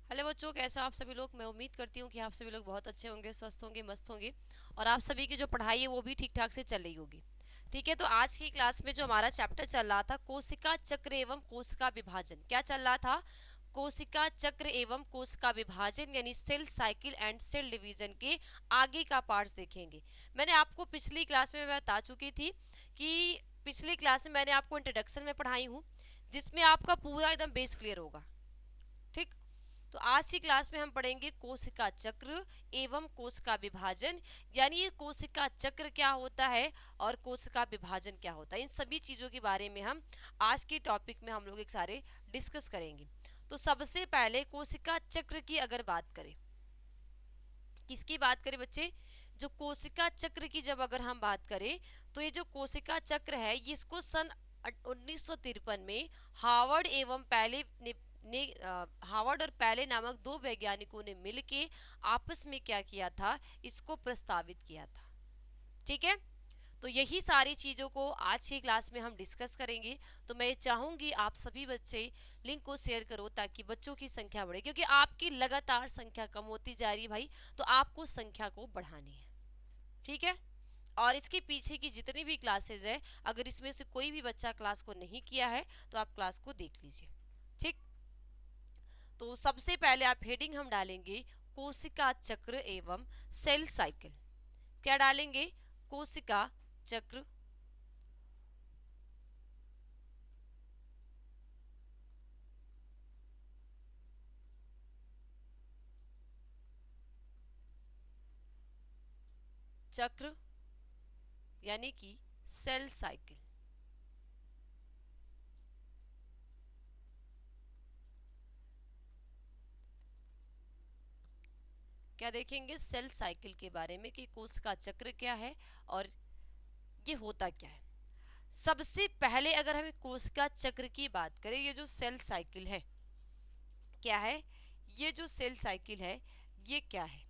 Hello बच्चों, कैसे हो आप सभी लोग। मैं उम्मीद करती हूँ कि आप सभी लोग बहुत अच्छे होंगे, स्वस्थ होंगे, मस्त होंगे और आप सभी की जो पढ़ाई है वो भी ठीक ठाक से चल रही होगी। ठीक है, तो आज की क्लास में जो हमारा चैप्टर चल रहा था कोशिका चक्र एवं कोशिका विभाजन, क्या चल रहा था? कोशिका चक्र एवं कोशिका विभाजन यानी cell cycle and cell division के आगे का पार्ट्स देखेंगे। मैंने आपको पिछली क्लास में मैं बता चुकी थी कि पिछली क्लास में मैंने आपको इंट्रोडक्शन में पढ़ाई हूँ, जिसमें आपका पूरा एकदम बेस क्लियर होगा। ठीक। तो आज की क्लास में हम पढ़ेंगे कोशिका चक्र एवं कोशिका विभाजन, यानी ये कोशिका चक्र क्या होता है और कोशिका विभाजन क्या होता है। इन सभी चीजों के बारे में हम आज के टॉपिक में हम लोग एक सारे डिस्कस करेंगे। तो सबसे पहले कोशिका चक्र की अगर बात करें, किसकी बात करें बच्चे? जो कोशिका चक्र की जब अगर हम बात करें तो ये जो कोशिका चक्र है ये इसको सन 1953 में हार्वर्ड एवं पहले ने हार्वर्ड और पहले नामक दो वैज्ञानिकों ने मिलके आपस में क्या किया था, इसको प्रस्तावित किया था। ठीक है, तो यही सारी चीज़ों को आज की क्लास में हम डिस्कस करेंगे। तो मैं चाहूंगी आप सभी बच्चे लिंक को शेयर करो ताकि बच्चों की संख्या बढ़े, क्योंकि आपकी लगातार संख्या कम होती जा रही है भाई, तो आपको संख्या को बढ़ानी है। ठीक है, और इसके पीछे की जितनी भी क्लासेज है, अगर इसमें से कोई भी बच्चा क्लास को नहीं किया है तो आप क्लास को देख लीजिए। ठीक। तो सबसे पहले आप हेडिंग हम डालेंगे कोशिका चक्र एवं सेल साइकिल। क्या डालेंगे? कोशिका चक्र चक्र यानी कि सेल साइकिल। क्या देखेंगे? सेल साइकिल के बारे में कि कोशिका चक्र क्या है और ये होता क्या है। सबसे पहले अगर हम कोशिका चक्र की बात करें, ये जो सेल साइकिल है क्या है? ये जो सेल साइकिल है ये क्या है?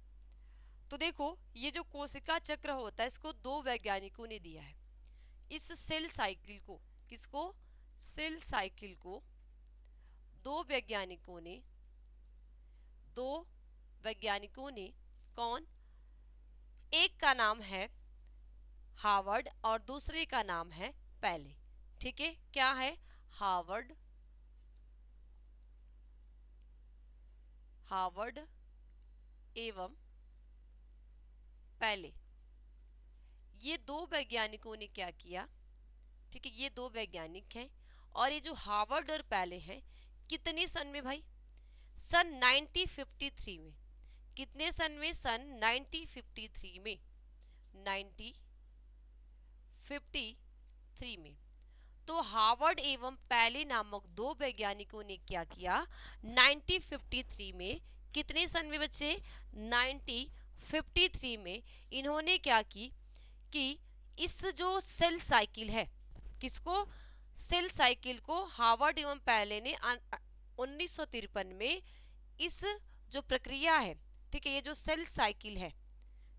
तो देखो, ये जो कोशिका चक्र होता है इसको दो वैज्ञानिकों ने दिया है। इस सेल साइकिल को, किसको? सेल साइकिल को दो वैज्ञानिकों ने, दो वैज्ञानिकों ने, कौन? एक का नाम है हार्वर्ड और दूसरे का नाम है पैले। ठीक है, क्या है? हार्वर्ड, हार्वर्ड एवं पैले, ये दो वैज्ञानिकों ने क्या किया? ठीक है, ये दो वैज्ञानिक हैं और ये जो हार्वर्ड और पैले हैं, कितने सन में भाई? सन 1953 में। कितने सन में? सन 1953 में, 1953 में। तो हार्वर्ड एवं पैले नामक दो वैज्ञानिकों ने क्या किया 1953 में? कितने सन में बच्चे? 1953 में इन्होंने क्या की कि इस जो सेल साइकिल है, किसको? सेल साइकिल को हार्वर्ड एवं पैले ने 1953 में इस जो प्रक्रिया है, ठीक है, ये जो सेल साइकिल है,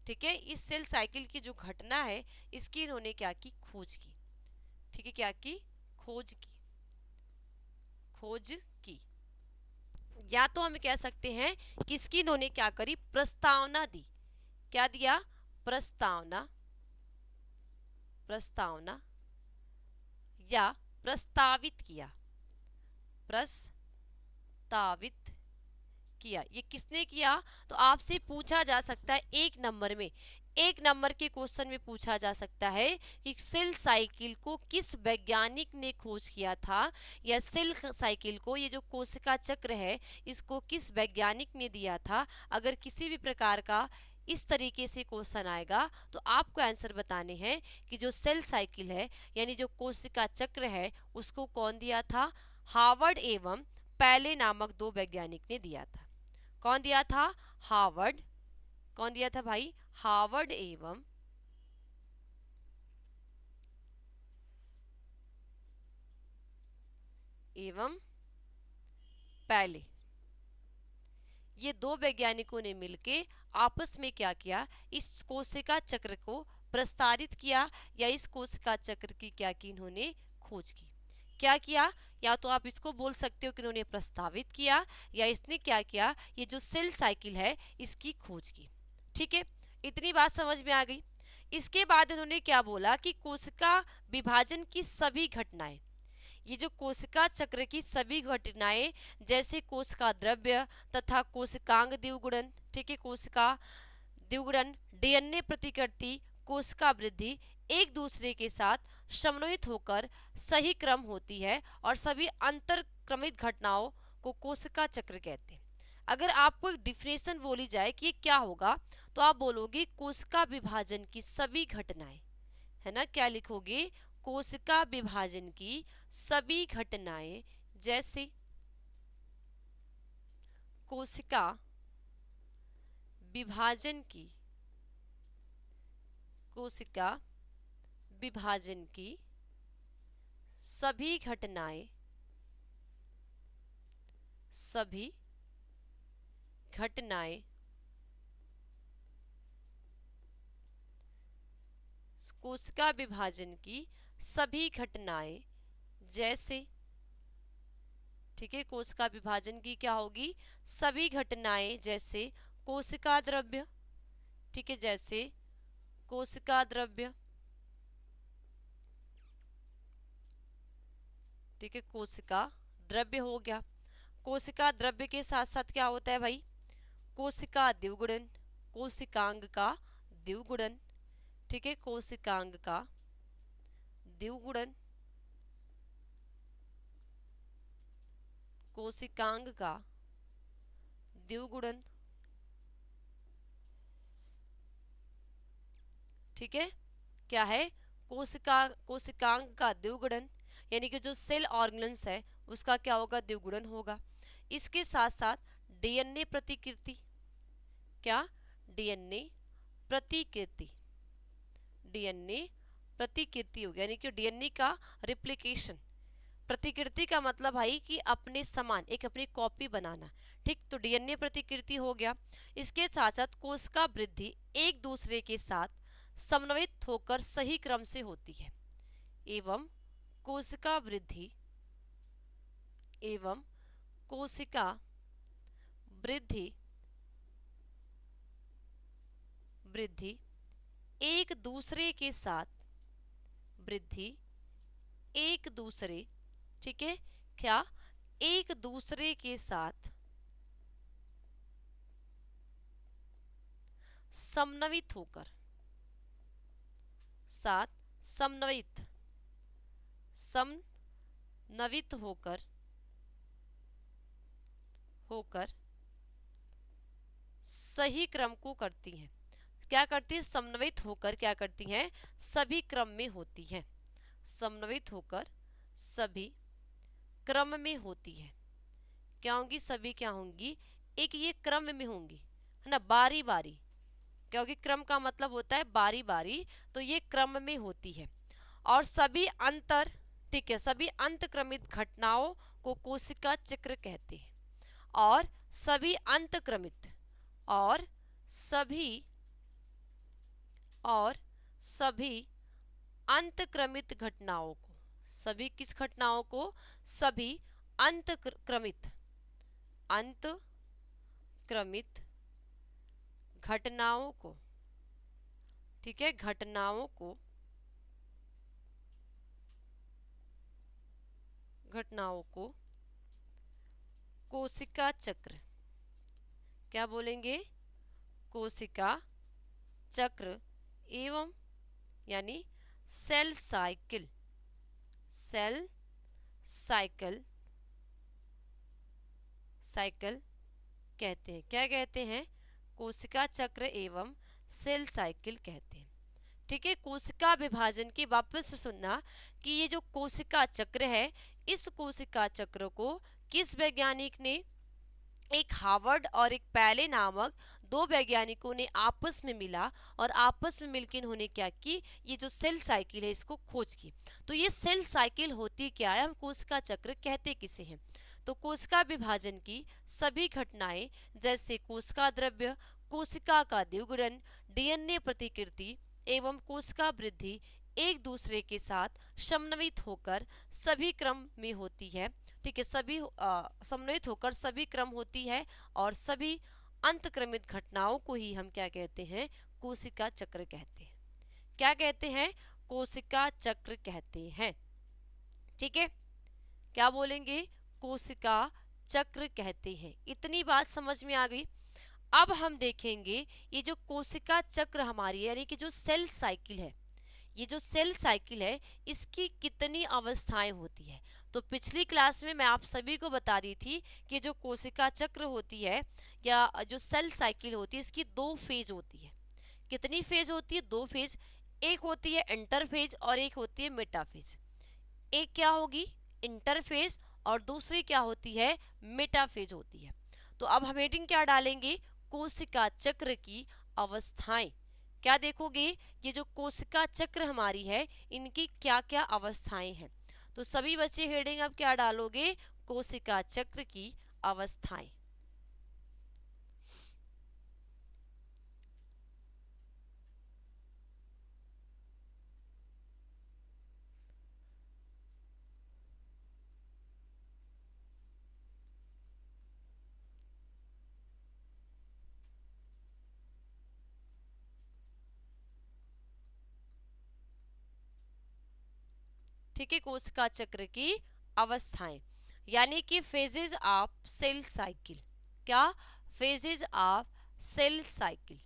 ठीक है, इस सेल साइकिल की जो घटना है इसकी इन्होंने क्या की? खोज की। ठीक है, क्या की? खोज की, खोज की। या तो हम कह सकते हैं कि इसकी इन्होंने क्या करी? प्रस्तावना दी। क्या दिया? प्रस्तावना, प्रस्तावना या प्रस्तावित किया, प्रस्तावित किया। ये किसने किया? तो आपसे पूछा जा सकता है एक नंबर में, एक नंबर के क्वेश्चन में पूछा जा सकता है कि सेल साइकिल को किस वैज्ञानिक ने खोज किया था, या सेल साइकिल को, ये जो कोशिका चक्र है, इसको किस वैज्ञानिक ने दिया था। अगर किसी भी प्रकार का इस तरीके से क्वेश्चन आएगा तो आपको आंसर बताने हैं कि जो सेल साइकिल है यानी जो कोशिका चक्र है उसको कौन दिया था? हार्वर्ड एवं पैले नामक दो वैज्ञानिक ने दिया था। कौन दिया था? हार्वर्ड। कौन दिया था भाई? हार्वर्ड एवं पैले, ये दो वैज्ञानिकों ने मिलके आपस में क्या किया? इस कोशिका चक्र को प्रस्तावित किया, या इस कोशिका चक्र की क्या की? इन्होंने खोज की। क्या किया? या तो आप इसको बोल सकते हो कि इन्होंने प्रस्तावित किया, या इसने क्या किया, ये जो सेल साइकिल है इसकी खोज की। ठीक है, इतनी बात समझ में आ गई। इसके बाद इन्होंने क्या बोला कि कोशिका विभाजन की सभी घटनाएं, ये जो कोशिका चक्र की सभी घटनाएं, जैसे कोशिका द्रव्य तथा कोशिकांग द्विगुणन, ठीक है, कोशिका द्विगुणन, डीएनए प्रतिकृति, कोशिका वृद्धि, एक दूसरे के साथ समन्वित होकर सही क्रम होती है, और सभी अंतरक्रमित घटनाओं को कोशिका चक्र कहते हैं। अगर आपको एक डिफिनेशन बोली जाए कि ये क्या होगा, तो आप बोलोगे कोशिका विभाजन की सभी घटनाएं, है ना, क्या लिखोगे, कोशिका विभाजन की सभी घटनाएं, जैसे कोशिका विभाजन की, कोशिका विभाजन की सभी घटनाएं, सभी घटनाएं कोशिका विभाजन की सभी घटनाएं, जैसे, ठीक है, कोशिका विभाजन की क्या होगी, सभी घटनाएं, जैसे कोशिका द्रव्य, ठीक है, जैसे कोशिका द्रव्य, ठीक है, कोशिका द्रव्य हो गया। कोशिका द्रव्य के साथ साथ क्या होता है भाई, कोशिका द्विगुणन, कोशिकांग का द्विगुणन, ठीक है, कोशिकांग का द्विगुणन, कोशिकांग का द्विगुणन, ठीक है, क्या है, कोशिकांग का द्विगुणन, यानी कि जो सेल ऑर्गेनल्स है उसका क्या होगा, द्विगुणन होगा। इसके साथ साथ डीएनए प्रतिकृति, क्या, डीएनए प्रतिकृति, डीएनए प्रतिकृति हो गया, यानी कि डीएनए का रिप्लिकेशन। प्रतिकृति का मतलब भाई कि अपने समान, एक अपनी कॉपी बनाना, ठीक, तो डीएनए प्रतिकृति हो गया। इसके साथ साथ कोशिका वृद्धि एक दूसरे के साथ समन्वित होकर सही क्रम से होती है, एवं कोशिका वृद्धि, एवं कोशिका वृद्धि, वृद्धि एक दूसरे के साथ, वृद्धि एक दूसरे, ठीक है, क्या, एक दूसरे के साथ समन्वित होकर, साथ समन्वित, समन्वित होकर, होकर सही क्रम को करती हैं। क्या करती है, समन्वित होकर क्या करती हैं, सभी क्रम में होती हैं, समन्वित होकर सभी क्रम में होती है। क्या होंगी, सभी क्या होंगी, एक ये क्रम में होंगी, है ना, बारी बारी, क्योंकि क्रम का मतलब होता है बारी बारी, तो ये क्रम में होती है। और सभी अंतर, ठीक है, सभी अंतक्रमित घटनाओं को कोशिका चक्र कहते हैं। और सभी अंतक्रमित, और सभी, और सभी अंतक्रमित घटनाओं को, सभी किस घटनाओं को, सभी अंतक्रमित, अंतक्रमित घटनाओं को, ठीक है, घटनाओं को, घटनाओं को कोशिका चक्र, क्या बोलेंगे, कोशिका चक्र, एवं, यानी cell cycle, cell cycle, cycle कहते हैं। क्या कहते हैं, कोशिका चक्र एवं सेल साइकिल कहते हैं। ठीक है, कोशिका विभाजन की वापस से सुनना कि ये जो कोशिका चक्र है, इस कोशिका चक्र को किस वैज्ञानिक ने, एक हार्वर्ड और एक पैले नामक दो वैज्ञानिकों ने आपस में मिला, और आपस में मिलकर इन्होंने क्या की, ये जो सेल साइकिल है इसको खोज की। तो ये सेल साइकिल होती क्या है, हम कोशिका चक्र कहते किसे हैं, तो कोशिका विभाजन की सभी घटनाएं, जैसे कोशिका द्रव्य, कोशिका का द्विगुणन, डीएनए प्रतिकृति एवं कोशिका वृद्धि एक दूसरे के साथ समन्वित होकर सभी क्रम में होती है। ठीक है, सभी समन्वित होकर सभी क्रम होती है और सभी अंतक्रमित घटनाओं को ही हम क्या कहते हैं, कोशिका चक्र कहते हैं। क्या कहते हैं, कोशिका चक्र कहते हैं। ठीक है, क्या बोलेंगे, कोशिका चक्र कहते हैं। इतनी बात समझ में आ गई। अब हम देखेंगे ये जो कोशिका चक्र हमारी यानी कि जो सेल साइकिल है, ये जो सेल साइकिल है इसकी कितनी अवस्थाएं होती है। तो पिछली क्लास में मैं आप सभी को बता दी थी कि जो कोशिका चक्र होती है या जो सेल साइकिल होती है इसकी दो फेज होती है। कितनी फेज होती है, दो फेज। एक होती है इंटरफेज और एक होती है मेटाफेज। एक क्या होगी, इंटरफेज, और दूसरी क्या होती है, मेटाफेज होती है। तो अब हम हेडिंग क्या डालेंगे, कोशिका चक्र की अवस्थाएं। क्या देखोगे, ये जो कोशिका चक्र हमारी है इनकी क्या क्या अवस्थाएं हैं। तो सभी बच्चे हेडिंग अब क्या डालोगे, कोशिका चक्र की अवस्थाएं। ठीक है, कोशिका चक्र की अवस्थाएं यानी कि फेजेज ऑफ सेल साइकिल। क्या, फेजेज ऑफ सेल साइकिल।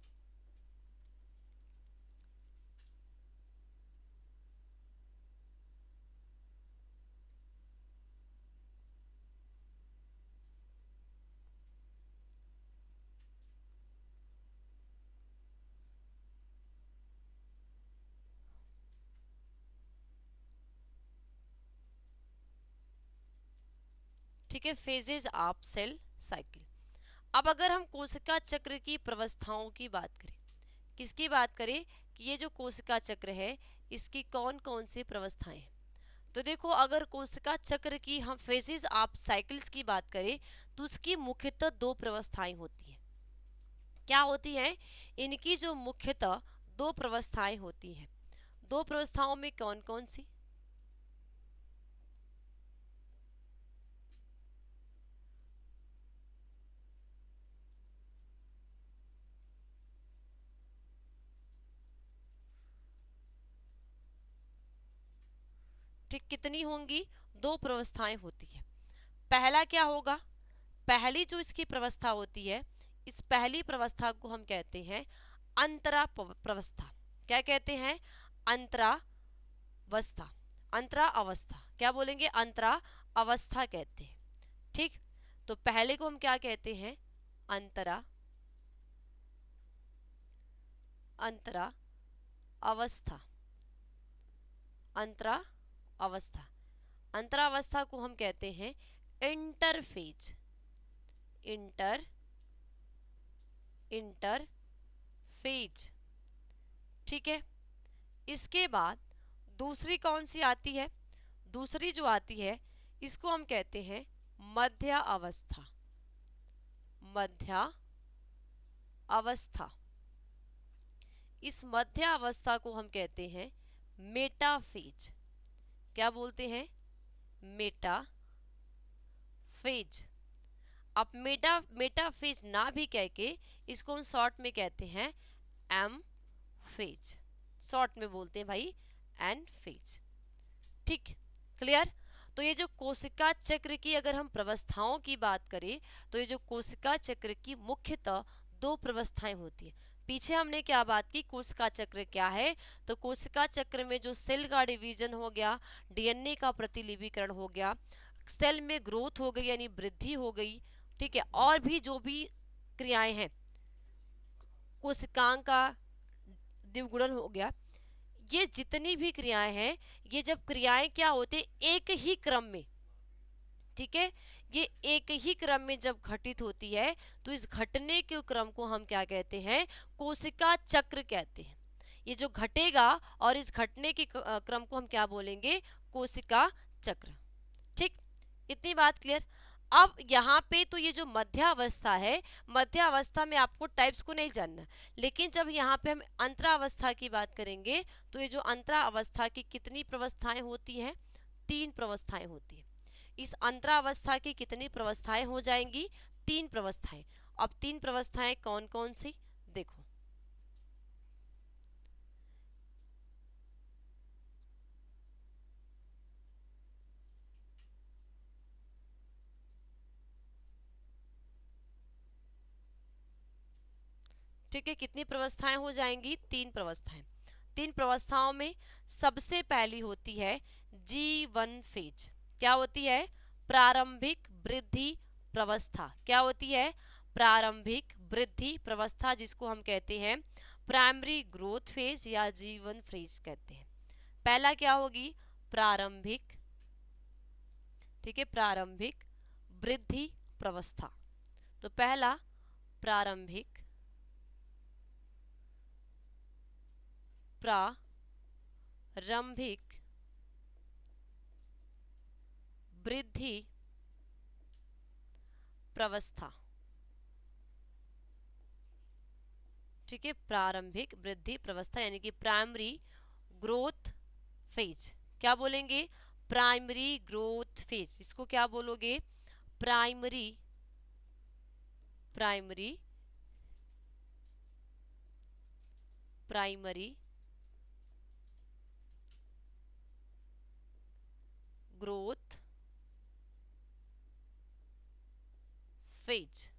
ठीक है, फेजेज ऑफ सेल साइकिल। अब अगर हम कोशिका चक्र की प्रवस्थाओं की बात करें, किसकी बात करें कि ये जो कोशिका चक्र है इसकी कौन कौन सी प्रवस्थाएं हैं। तो देखो, अगर कोशिका चक्र की हम फेजेज ऑफ साइकिल्स की बात करें तो उसकी मुख्यतः दो प्रवस्थाएं होती हैं। क्या होती हैं, इनकी जो मुख्यतः दो प्रवस्थाएं होती हैं। दो प्रवस्थाओं में कौन कौन सी, ठीक कितनी होंगी, दो प्रवस्थाएं होती है। पहला क्या होगा, पहली जो इसकी प्रवस्था होती है इस पहली प्रवस्था को हम कहते हैं अंतरा प्रवस्था। क्या कहते हैं, अंतरावस्था, अंतरा अवस्था। क्या बोलेंगे, अंतरा अवस्था कहते हैं। ठीक, तो पहले को हम क्या कहते हैं, अंतरा, अंतरा अवस्था, अंतरा अवस्था। अंतरावस्था को हम कहते हैं इंटरफेज, इंटरफेज। ठीक है, इसके बाद दूसरी कौन सी आती है, दूसरी जो आती है इसको हम कहते हैं मध्य अवस्था, मध्य अवस्था। इस मध्य अवस्था को हम कहते हैं मेटाफेज। क्या बोलते हैं, मेटाफेज। अब मेटाफेज ना भी कह के इसको हम शॉर्ट में कहते हैं एम फेज, शॉर्ट में बोलते हैं भाई एन फेज। ठीक, क्लियर। तो ये जो कोशिका चक्र की अगर हम प्रवस्थाओं की बात करें तो ये जो कोशिका चक्र की मुख्यतः दो प्रवस्थाएं होती है। पीछे हमने क्या बात की, कोशिका चक्र क्या है, तो कोशिका चक्र में जो सेल का डिवीजन हो गया, डीएनए का प्रतिलिपिकरण हो गया, सेल में ग्रोथ हो गई यानी वृद्धि हो गई, ठीक है, और भी जो भी क्रियाएं हैं, कोशिकांग का द्विगुणन हो गया, ये जितनी भी क्रियाएं हैं ये जब क्रियाएं क्या होते एक ही क्रम में, ठीक है, ये एक ही क्रम में जब घटित होती है तो इस घटने के क्रम को हम क्या कहते हैं, कोशिका चक्र कहते हैं। ये जो घटेगा और इस घटने के क्रम को हम क्या बोलेंगे, कोशिका चक्र। ठीक, इतनी बात क्लियर। अब यहाँ पे तो ये जो मध्यावस्था है, मध्यावस्था में आपको टाइप्स को नहीं जानना, लेकिन जब यहाँ पे हम अंतरावस्था की बात करेंगे तो ये जो अंतरावस्था की कितनी प्रवस्थाएं होती हैं, 3 प्रवस्थाएं होती हैं। इस अंतरावस्था की कितनी प्रवस्थाएं हो जाएंगी, 3 प्रवस्थाएं। अब 3 प्रवस्थाएं कौन कौन सी, देखो। ठीक है, कितनी प्रवस्थाएं हो जाएंगी, 3 प्रवस्थाएं। 3 प्रवस्थाओं में सबसे पहली होती है G1 फेज। क्या होती है, प्रारंभिक वृद्धि प्रवस्था। क्या होती है, प्रारंभिक वृद्धि प्रवस्था, जिसको हम कहते हैं प्राइमरी ग्रोथ फेज या G1 फेज कहते हैं। पहला क्या होगी, प्रारंभिक, ठीक है, प्रारंभिक वृद्धि प्रवस्था। तो पहला प्रारंभिक प्रारंभिक वृद्धि प्रवस्था। ठीक है, प्रारंभिक वृद्धि प्रवस्था यानी कि प्राइमरी ग्रोथ फेज। क्या बोलेंगे, प्राइमरी ग्रोथ फेज। इसको क्या बोलोगे, primary primary primary growth phase,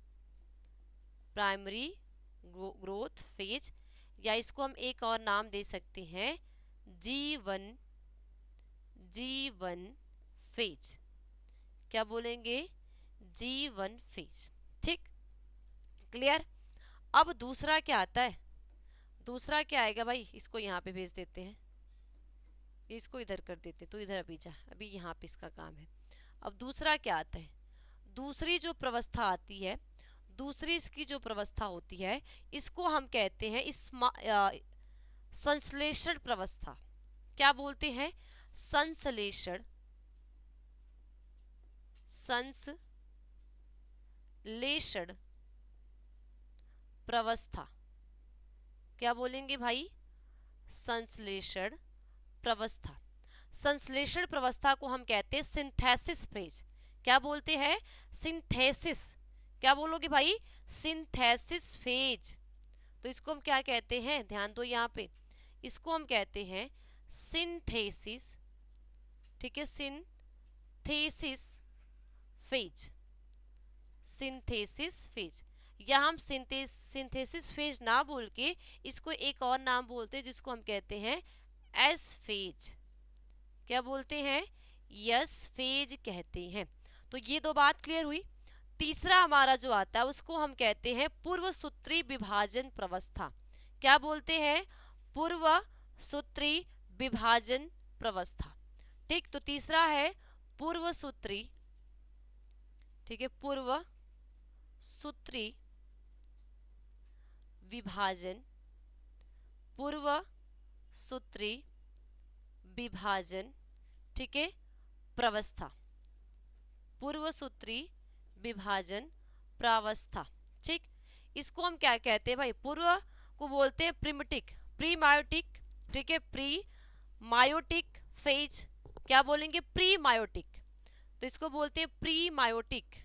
primary growth phase, या इसको हम एक और नाम दे सकते हैं G1 फेज। क्या बोलेंगे, G1 फेज। ठीक, क्लियर। अब दूसरा क्या आता है, दूसरा क्या आएगा भाई, इसको यहाँ पे भेज देते हैं, इसको इधर कर देते, तो इधर अभी जा, अभी यहाँ पे इसका काम है। अब दूसरा क्या आता है, दूसरी जो प्रवस्था आती है, दूसरी इसकी जो प्रवस्था होती है, इसको हम कहते हैं संश्लेषण प्रवस्था। क्या बोलते हैं, संश्लेषण प्रवस्था। क्या बोलेंगे भाई, संश्लेषण प्रवस्था। संश्लेषण प्रवस्था को हम कहते हैं सिंथेसिस फेज। क्या बोलते हैं, सिंथेसिस। क्या बोलोगे भाई, सिंथेसिस फेज। तो इसको हम क्या कहते हैं, ध्यान दो यहाँ पे, इसको हम कहते हैं सिंथेसिस। ठीक है, सिंथेसिस फेज, सिंथेसिस फेज। या हम सिंथेसिस फेज ना बोल के इसको एक और नाम बोलते हैं, जिसको हम कहते हैं एस फेज। क्या बोलते हैं, यस फेज कहते हैं। तो ये दो बात क्लियर हुई। तीसरा हमारा जो आता है उसको हम कहते हैं पूर्व सूत्री विभाजन प्रवस्था। क्या बोलते हैं, पूर्व सूत्री विभाजन प्रवस्था। ठीक, तो तीसरा है पूर्व सूत्री। ठीक है, पूर्व सूत्री विभाजन, पूर्व सूत्री विभाजन, ठीक है, प्रवस्था, पूर्व सूत्री विभाजन प्रावस्था। ठीक, इसको हम क्या कहते हैं भाई, पूर्व को बोलते हैं प्रीमेटिक, प्री मायोटिक। ठीक है, प्री मायोटिक फेज। क्या बोलेंगे, प्री मायोटिक। तो इसको बोलते हैं प्री मायोटिक,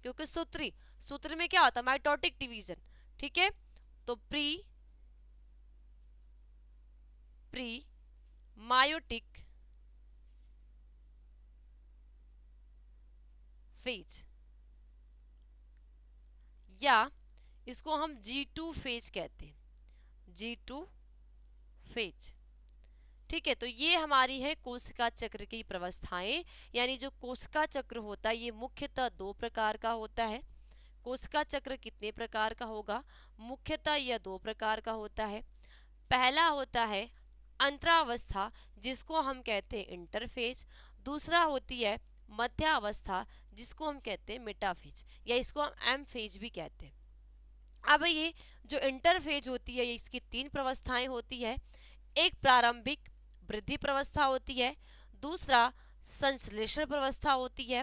क्योंकि सूत्र में क्या होता है, माइटोटिक डिवीजन। ठीक है, तो प्री मायोटिक फेज, या इसको हम G2 फेज कहते हैं, G2 फेज। ठीक है, तो ये हमारी है कोशिका चक्र की प्रवस्थाएं। यानी जो कोशिका चक्र होता है ये मुख्यतः 2 प्रकार का होता है। कोशिका चक्र कितने प्रकार का होगा, मुख्यतः यह 2 प्रकार का होता है। पहला होता है अंतरावस्था, जिसको हम कहते हैं इंटरफेज। दूसरा होती है मध्यावस्था, जिसको हम कहते हैं मेटाफेज, या इसको हम एम फेज भी कहते हैं। अब ये जो इंटरफेज होती है, इसकी 3 प्रवस्थाएं होती है। एक प्रारंभिक वृद्धि प्रवस्था होती है, दूसरा संश्लेषण प्रवस्था होती है,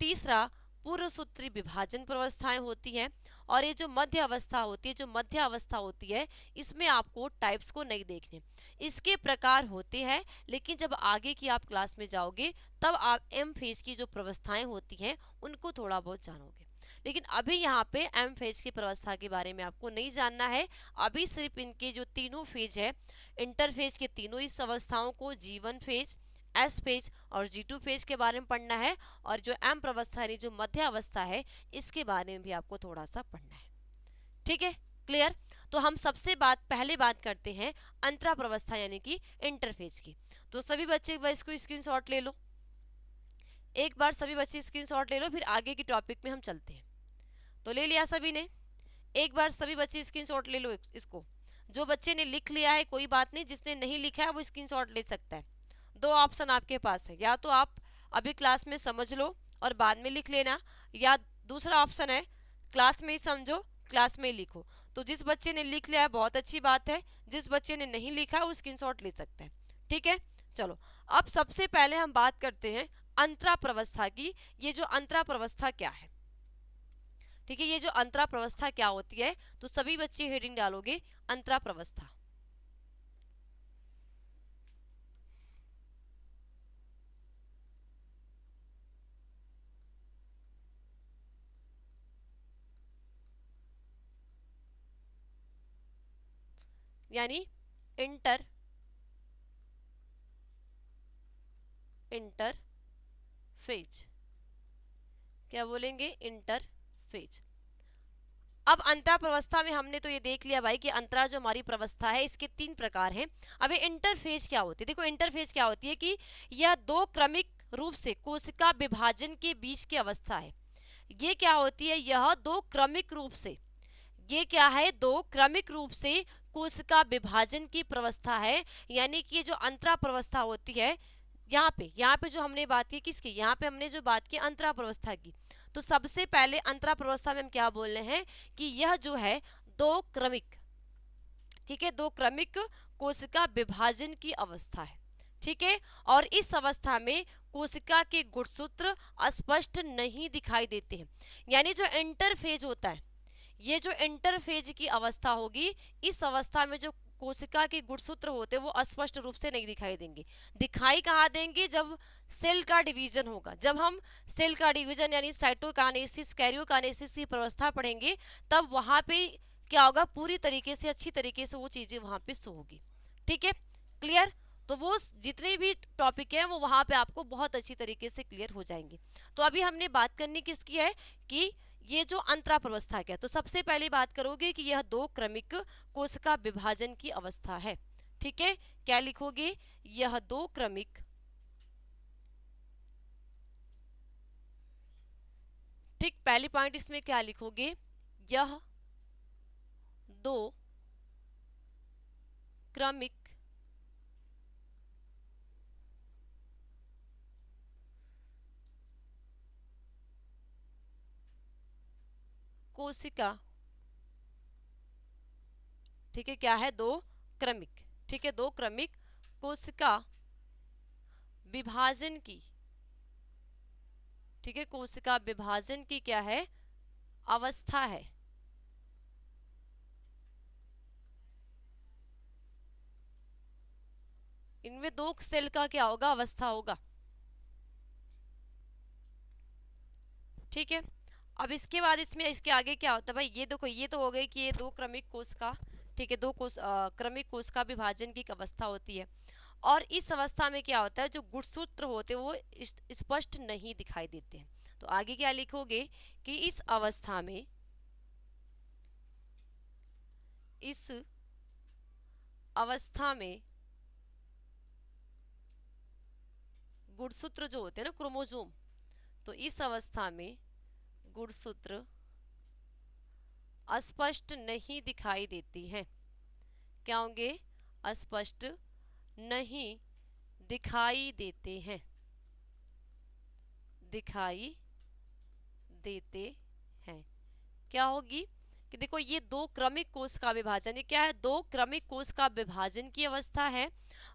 तीसरा पूर्व सूत्री विभाजन प्रवस्थाएं होती हैं, और ये जो मध्य अवस्था होती है, जो मध्य अवस्था होती है, इसमें आपको टाइप्स को नहीं देखने, इसके प्रकार होते हैं, लेकिन जब आगे की आप क्लास में जाओगे तब आप एम फेज की जो प्रवस्थाएं होती हैं उनको थोड़ा बहुत जानोगे। लेकिन अभी यहाँ पे एम फेज की प्रवस्था के बारे में आपको नहीं जानना है। अभी सिर्फ इनके जो तीनों फेज है, इंटरफेज के तीनों इस अवस्थाओं को, G1 फेज, एस फेज और G2 फेज के बारे में पढ़ना है, और जो एम प्रवस्था यानी जो मध्य अवस्था है इसके बारे में भी आपको थोड़ा सा पढ़ना है। ठीक है, क्लियर। तो हम सबसे पहले बात करते हैं अंतरा प्रवस्था यानी कि इंटरफेज की। तो सभी बच्चे एक बार इसको स्क्रीनशॉट ले लो, एक बार सभी बच्चे स्क्रीनशॉट ले लो, फिर आगे की टॉपिक में हम चलते हैं। तो ले लिया सभी ने? एक बार सभी बच्चे स्क्रीनशॉट ले लो इसको। जो बच्चे ने लिख लिया है कोई बात नहीं, जिसने नहीं लिखा है वो स्क्रीनशॉट ले सकता है। दो ऑप्शन आपके पास है, या तो आप अभी क्लास में समझ लो और बाद में लिख लेना, या दूसरा ऑप्शन है क्लास में ही समझो, क्लास में ही लिखो। तो जिस बच्चे ने लिख लिया है बहुत अच्छी बात है, जिस बच्चे ने नहीं लिखा है वो स्क्रीनशॉट ले सकता है। ठीक है, चलो अब सबसे पहले हम बात करते हैं अंतरा प्रवस्था की। ये जो अंतरा प्रवस्था क्या है, ठीक है, ये जो अंतरा प्रवस्था क्या होती है, तो सभी बच्चे हेडिंग डालोगे अंतरा प्रवस्था। यानी इंटर फेज, क्या बोलेंगे, इंटर फेज। अब अंतरा प्रवस्था में हमने तो ये देख लिया भाई कि अंतरा जो हमारी प्रवस्था है इसके तीन प्रकार हैं। अब ये इंटरफेज क्या होती है, देखो इंटरफेज क्या होती है कि यह दो क्रमिक रूप से कोशिका विभाजन के बीच की अवस्था है। ये क्या होती है, यह दो क्रमिक रूप से, ये क्या है, दो क्रमिक रूप से कोशिका विभाजन की प्रवस्था है। यानी कि ये जो अंतरा प्रवस्था होती है, यहाँ पे जो हमने बात की किसकी, यहाँ पे हमने जो बात की अंतरा प्रवस्था की। तो सबसे पहले अंतरा प्रवस्था में हम क्या बोल रहे हैं कि यह जो है दो क्रमिक, ठीक है, दो क्रमिक कोशिका विभाजन की अवस्था है। ठीक है, और इस अवस्था में कोशिका के गुणसूत्र स्पष्ट नहीं दिखाई देते हैं। यानी जो इंटरफेज होता है, ये जो इंटरफेज की अवस्था होगी, इस अवस्था में जो कोशिका के गुणसूत्र होते हैं वो अस्पष्ट रूप से नहीं दिखाई देंगे। दिखाई कहाँ देंगे, जब सेल का डिवीजन होगा। जब हम सेल का डिवीजन यानी साइटोकाइनेसिस, कैरियोकाइनेसिस की व्यवस्था पढ़ेंगे, तब वहां पे क्या होगा, पूरी तरीके से, अच्छी तरीके से वो चीजें वहां पे शो होगी। ठीक है, क्लियर। तो वो जितने भी टॉपिक हैं वो वहां पे आपको बहुत अच्छी तरीके से क्लियर हो जाएंगे। तो अभी हमने बात करनी किसकी है कि ये जो अंतरा प्रवस्था क्या है। तो सबसे पहले बात करोगे कि यह दो क्रमिक कोशिका विभाजन की अवस्था है। ठीक है, क्या लिखोगे, यह दो क्रमिक, ठीक, पहली पॉइंट इसमें क्या लिखोगे, यह दो क्रमिक कोशिका, ठीक है, क्या है, दो क्रमिक, ठीक है, दो क्रमिक कोशिका विभाजन की, ठीक है, कोशिका विभाजन की क्या है, अवस्था है। इनमें दो सेल का क्या होगा, अवस्था होगा। ठीक है, अब इसके बाद इसमें इसके आगे क्या होता है भाई, ये देखो, ये तो हो गई कि ये दो क्रमिक कोश का, ठीक है, दो कोश क्रमिक कोश का विभाजन की एक अवस्था होती है। और इस अवस्था में क्या होता है, जो गुणसूत्र होते हैं वो स्पष्ट नहीं दिखाई देते हैं। तो आगे क्या लिखोगे कि इस अवस्था में, इस अवस्था में गुणसूत्र जो होते हैं ना, क्रोमोसोम, तो इस अवस्था में गुणसूत्र अस्पष्ट नहीं दिखाई देती हैं। क्या होंगे, अस्पष्ट नहीं दिखाई देते हैं, दिखाई देते हैं। क्या होगी कि देखो ये दो क्रमिक कोष का विभाजन, ये क्या है, दो क्रमिक कोष का विभाजन की अवस्था है।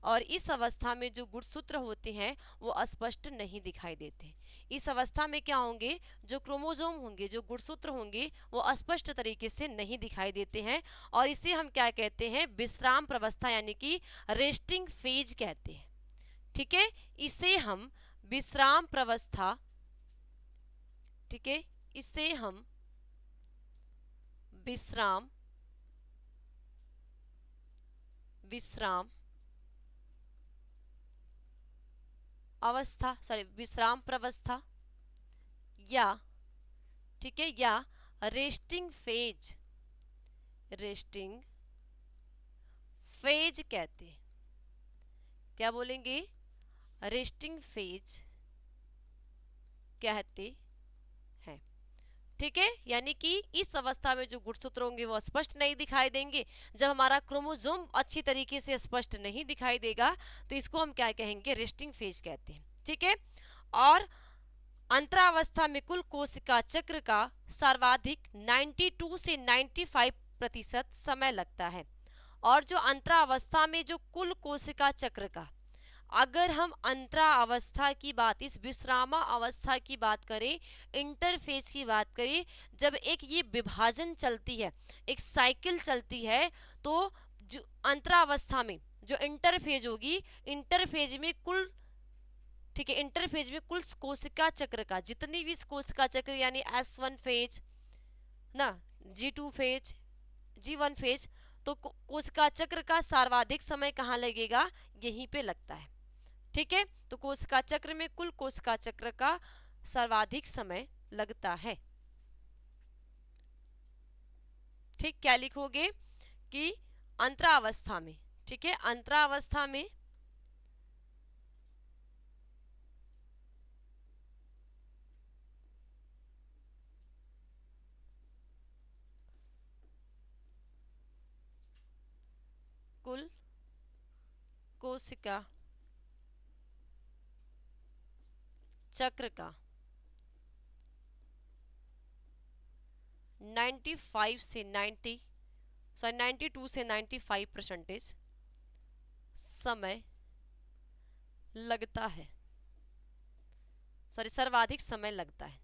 और इस अवस्था में जो गुणसूत्र होते हैं वो अस्पष्ट नहीं दिखाई देते। इस अवस्था में क्या होंगे, जो क्रोमोसोम होंगे, जो गुणसूत्र होंगे, वो अस्पष्ट तरीके से नहीं दिखाई देते हैं। और इसे हम क्या कहते हैं, विश्राम प्रवस्था यानी कि रेस्टिंग फेज कहते हैं। ठीक है, इसे हम विश्राम प्रवस्था, ठीक है, इसे हम विश्राम विश्राम अवस्था, सॉरी विश्राम प्रवस्था या, ठीक है, या रेस्टिंग फेज, रेस्टिंग फेज कहते हैं। क्या बोलेंगे, रेस्टिंग फेज कहते हैं। ठीक है, यानी कि इस अवस्था में जो गुणसूत्र होंगे वो स्पष्ट नहीं दिखाई देंगे। जब हमारा क्रोमोसोम अच्छी तरीके से स्पष्ट नहीं दिखाई देगा तो इसको हम क्या कहेंगे, रेस्टिंग फेज कहते हैं। ठीक है, और अंतरावस्था में कुल कोशिका चक्र का सर्वाधिक 92 से 95% समय लगता है। और जो अंतरावस्था में जो कुल कोशिका चक्र का, अगर हम अंतरावस्था की बात, इस विश्रामा अवस्था की बात करें, इंटरफेज की बात करें, जब एक ये विभाजन चलती है, एक साइकिल चलती है, तो जो अंतरावस्था में जो इंटरफेज होगी, इंटरफेज में कुल, ठीक है, इंटरफेज में कुल कोशिका चक्र का, जितनी भी कोशिका चक्र यानी S1 फेज ना, G2 फेज, G1 फेज, तो कोशिका चक्र का सर्वाधिक समय कहाँ लगेगा, यहीं पे लगता है। ठीक है, तो कोशिका चक्र में कुल कोशिका चक्र का सर्वाधिक समय लगता है। ठीक, क्या लिखोगे कि अंतरावस्था में, ठीक है, अंतरावस्था में कुल कोशिका चक्र का 92 से 95% समय लगता है, सॉरी सर्वाधिक समय लगता है।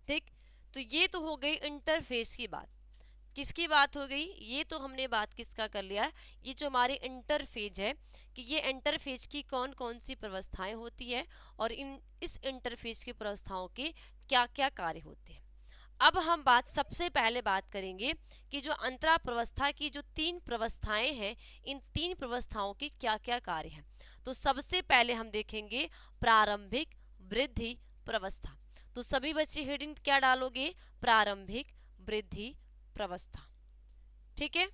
ठीक, तो ये तो हो गई इंटरफेस की बात। किसकी बात हो गई, ये तो हमने बात किसका कर लिया, ये जो हमारे इंटरफेज है, कि ये इंटरफेज की कौन कौन सी व्यवस्थाएं होती है और इस इंटरफेज की व्यवस्थाओं के क्या क्या कार्य होते हैं। अब हम सबसे पहले बात करेंगे कि जो अंतरा प्रवस्था की जो 3 प्रवस्थाएं हैं, इन 3 प्रवस्थाओं के क्या क्या कार्य हैं। तो सबसे पहले हम देखेंगे प्रारंभिक वृद्धि प्रवस्था। तो सभी बच्चे हेडिंग क्या डालोगे, प्रारंभिक वृद्धि प्रवस्था। ठीक है,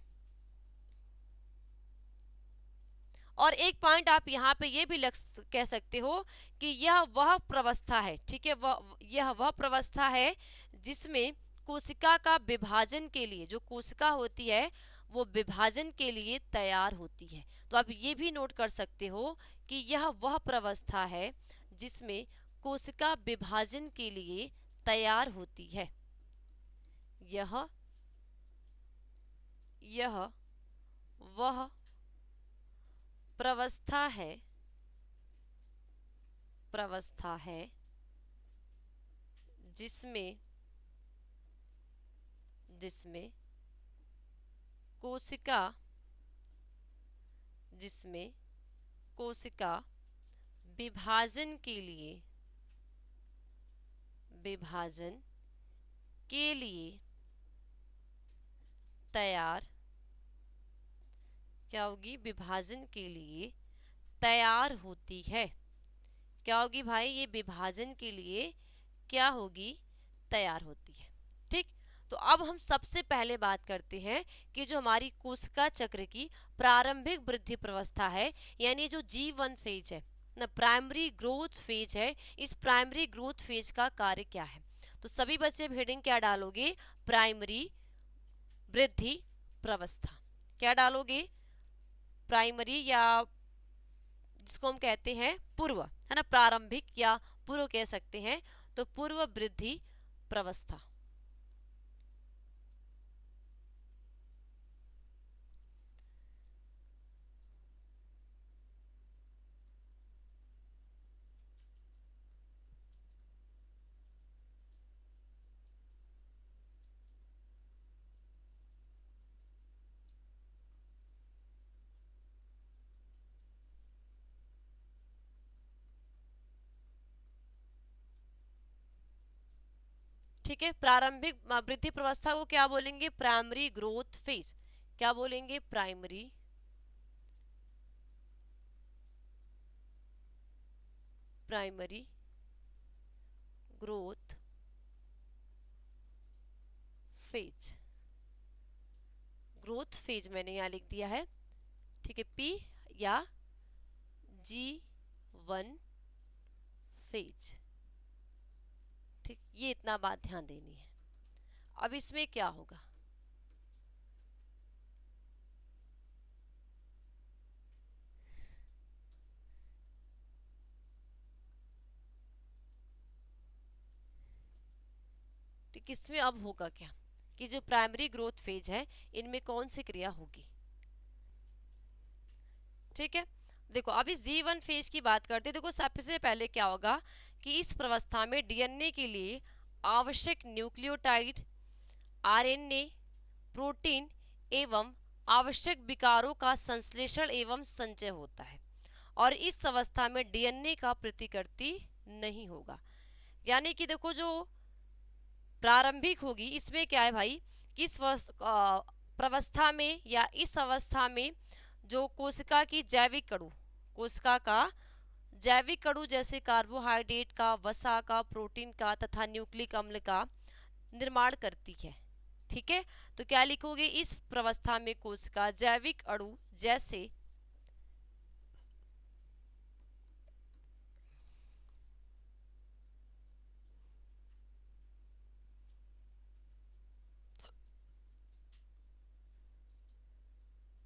और एक पॉइंट आप यहाँ पे ये भी कह सकते हो कि यह वह प्रवस्था है, ठीक है, यह वह प्रवस्था है जिसमें कोशिका का विभाजन के लिए, जो कोशिका होती है वो विभाजन के लिए तैयार होती है। तो आप ये भी नोट कर सकते हो कि यह वह प्रवस्था है जिसमें कोशिका विभाजन के लिए तैयार होती है। यह वह प्रवस्था है जिसमें कोशिका विभाजन के लिए तैयार, क्या होगी, विभाजन के लिए तैयार होती है। क्या होगी भाई, ये विभाजन के लिए क्या होगी, तैयार होती है। ठीक, तो अब हम सबसे पहले बात करते हैं कि जो हमारी कोशिका चक्र की प्रारंभिक वृद्धि प्रवस्था है, यानी जो G1 फेज है ना, प्राइमरी ग्रोथ फेज है, इस प्राइमरी ग्रोथ फेज का कार्य क्या है। तो सभी बच्चे हेडिंग क्या डालोगे, प्राइमरी वृद्धि प्रवस्था। क्या डालोगे, प्राइमरी, या जिसको हम कहते हैं पूर्व, है ना, प्रारंभिक या पूर्व कह सकते हैं, तो पूर्व वृद्धि प्रवस्था। ठीक है, प्रारंभिक वृद्धि प्रवस्था को क्या बोलेंगे? Primary growth phase. क्या बोलेंगे? Primary primary growth phase. Growth phase मैंने यहाँ लिख दिया है, ठीक है, पी या G1 फेज। ठीक, ये इतना बात ध्यान देनी है। अब इसमें क्या होगा? ठीक, इसमें अब होगा क्या कि जो प्राइमरी ग्रोथ फेज है इनमें कौन सी क्रिया होगी? ठीक है, देखो अभी G1 फेज की बात करते हैं। देखो सबसे पहले क्या होगा कि इस प्रवस्था में डीएनए के लिए आवश्यक न्यूक्लियोटाइड, आरएनए, प्रोटीन एवं आवश्यक विकारों का संश्लेषण एवं संचय होता है और इस अवस्था में डीएनए का प्रतिकृति नहीं होगा। यानी कि देखो जो प्रारंभिक होगी इसमें क्या है भाई कि इस प्रवस्था में या इस अवस्था में जो कोशिका की जैविक अणु, कोशिका का जैविक अणु जैसे कार्बोहाइड्रेट का, वसा का, प्रोटीन का तथा न्यूक्लिक अम्ल का निर्माण करती है। ठीक है, तो क्या लिखोगे? इस प्रवस्था में कोशिका जैविक अणु जैसे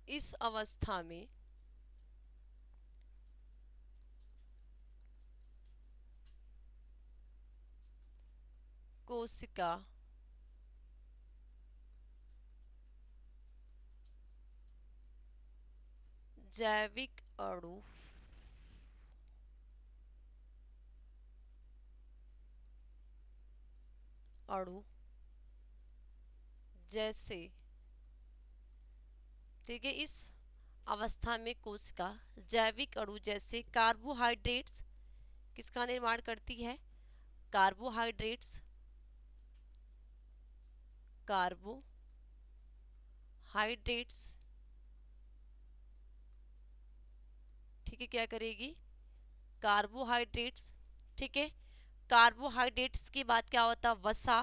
इस अवस्था में कोशिका जैविक अणु अणु जैसे, ठीक है, इस अवस्था में कोशिका जैविक अणु जैसे कार्बोहाइड्रेट्स किसका निर्माण करती है? कार्बोहाइड्रेट्स, कार्बोहाइड्रेट्स, ठीक है, क्या करेगी? कार्बोहाइड्रेट्स। ठीक है, कार्बोहाइड्रेट्स के बाद क्या होता है? वसा,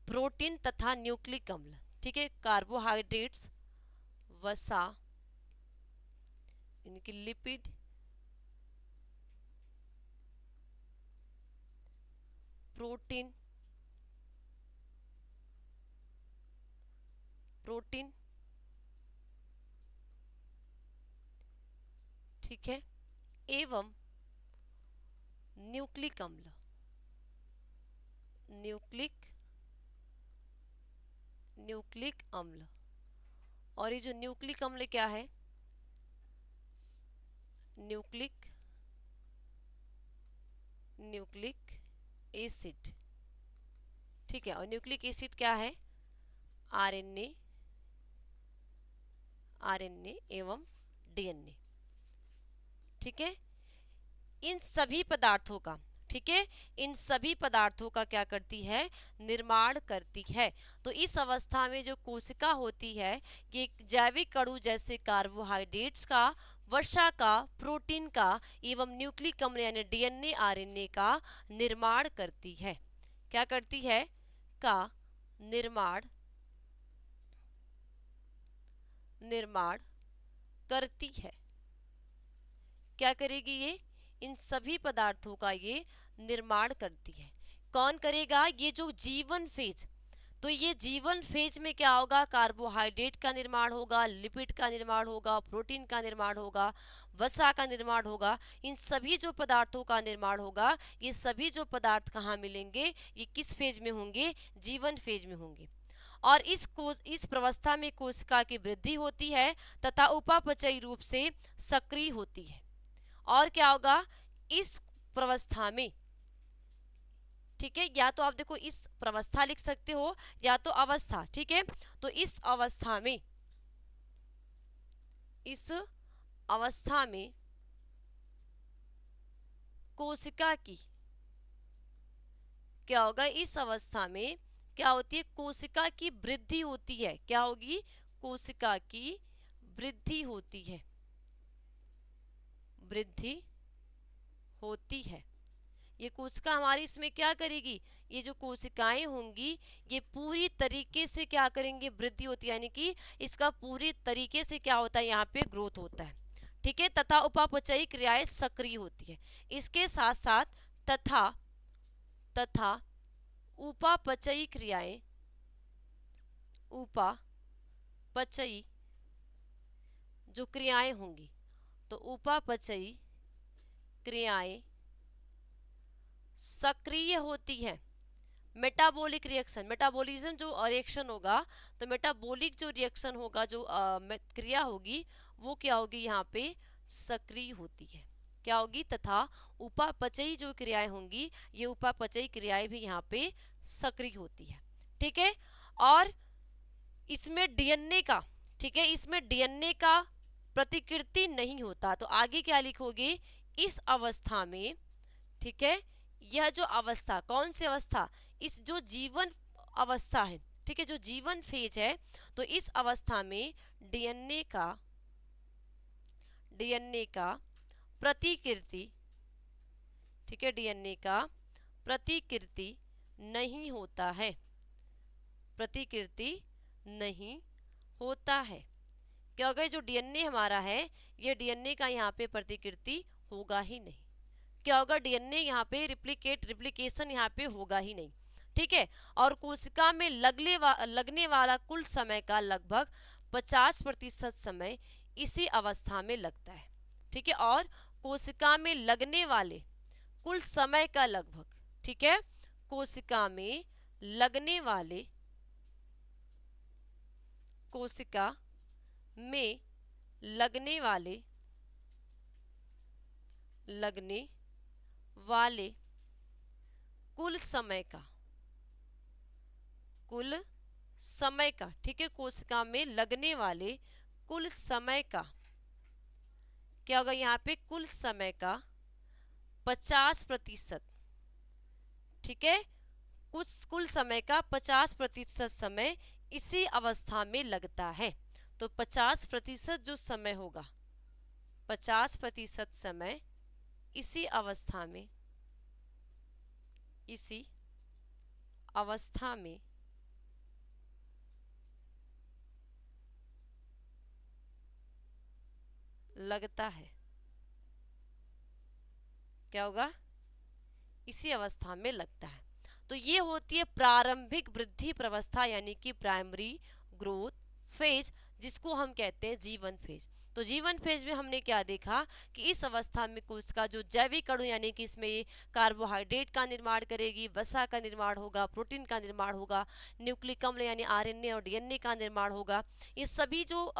प्रोटीन तथा न्यूक्लिक अम्ल। ठीक है, कार्बोहाइड्रेट्स, वसा, इनकी लिपिड, प्रोटीन, प्रोटीन, ठीक है, एवं न्यूक्लिक अम्ल, न्यूक्लिक न्यूक्लिक अम्ल। और ये जो न्यूक्लिक अम्ल क्या है? Nucleic nucleic acid. ठीक है, और न्यूक्लिक एसिड क्या है? आरएनए, आरएनए एवं डीएनए। ठीक है, इन सभी पदार्थों का, ठीक है, इन सभी पदार्थों का क्या करती है? निर्माण करती है। तो इस अवस्था में जो कोशिका होती है ये जैविक अणु जैसे कार्बोहाइड्रेट्स का, वसा का, प्रोटीन का एवं न्यूक्लिक अम्ल यानी डीएनए, आरएनए का निर्माण करती है। क्या करती है? का निर्माण निर्माण करती है। क्या करेगी ये? इन सभी पदार्थों का ये निर्माण करती है। कौन करेगा? ये जो जीवन फेज, तो ये जीवन फेज में क्या होगा? कार्बोहाइड्रेट का निर्माण होगा, लिपिड का निर्माण होगा, प्रोटीन का निर्माण होगा, वसा का निर्माण होगा। इन सभी जो पदार्थों का निर्माण होगा, ये सभी जो पदार्थ कहाँ मिलेंगे? ये किस फेज में होंगे? जीवन फेज में होंगे। और इस प्रवस्था में कोशिका की वृद्धि होती है तथा उपापचयी रूप से सक्रिय होती है। और क्या होगा इस प्रवस्था में? ठीक है, या तो आप देखो इस प्रवस्था लिख सकते हो या तो अवस्था। ठीक है, तो इस अवस्था में, इस अवस्था में कोशिका की क्या होगा इस अवस्था में, क्या होती है, कोशिका की वृद्धि होती है। क्या होगी, कोशिका की वृद्धि होती है, वृद्धि होती है। ये कोशिका हमारी इसमें क्या करेगी, ये जो कोशिकाएं होंगी ये पूरी तरीके से क्या करेंगे, वृद्धि होती है, यानी कि इसका पूरी तरीके से क्या होता है, यहाँ पे ग्रोथ होता है। ठीक है, तथा उपापचयी क्रियाएं सक्रिय होती है। इसके साथ साथ तथा तथा उपापचयी क्रियाएं, उपापचयी जो क्रियाएं होंगी, तो उपापचयी क्रियाएं सक्रिय होती है। मेटाबॉलिक रिएक्शन, मेटाबॉलिज्म जो रिएक्शन होगा, तो मेटाबॉलिक जो रिएक्शन होगा, जो क्रिया होगी, वो क्या होगी, यहाँ पे सक्रिय होती है। क्या होगी, तथा उपापचयी जो क्रियाएं होंगी, ये उपापचयी क्रियाएं भी यहाँ पे सक्रिय होती है। ठीक है, और इसमें डीएनए का, ठीक है, इसमें डीएनए का प्रतिकृति नहीं होता। तो आगे क्या लिखोगे, इस अवस्था में, ठीक है, यह जो अवस्था, कौन सी अवस्था, इस जो जीवन अवस्था है, ठीक है, जो जीवन फेज है, तो इस अवस्था में डीएनए का प्रतिकृति, ठीक है, डीएनए का प्रतिकृति नहीं होता है, प्रतिकृति नहीं होता है। क्या होगा, जो डीएनए हमारा है, ये डीएनए का यहाँ पे प्रतिकृति होगा ही नहीं। क्या होगा, डीएनए यहाँ पे रिप्लिकेशन यहाँ पे होगा ही नहीं। ठीक है, और कोशिका में लगने वाला कुल समय का लगभग 50% समय इसी अवस्था में लगता है। ठीक है, और कोशिका में लगने वाले कुल समय का लगभग, ठीक है, कोशिका में लगने वाले, कोशिका में लगने वाले कुल समय का, ठीक है, कोशिका में लगने वाले कुल समय का, क्या होगा, यहाँ पे कुल समय का 50%, ठीक है, कुल समय का 50% समय इसी अवस्था में लगता है। तो 50% जो समय होगा, 50% समय इसी अवस्था में लगता है। क्या होगा, इसी अवस्था में लगता है। तो ये होती है प्रारंभिक वृद्धि प्रवस्था, यानी कि प्राइमरी ग्रोथ फेज, जिसको हम कहते हैं जीवन फेज। तो जीवन फेज में हमने क्या देखा कि इस अवस्था में कोशिका जो जैविक अणु, यानी कि इसमें कार्बोहाइड्रेट का निर्माण करेगी, वसा का निर्माण होगा, प्रोटीन का निर्माण होगा, न्यूक्लिक अम्ल यानी आरएनए और डीएनए का निर्माण होगा। ये सभी जो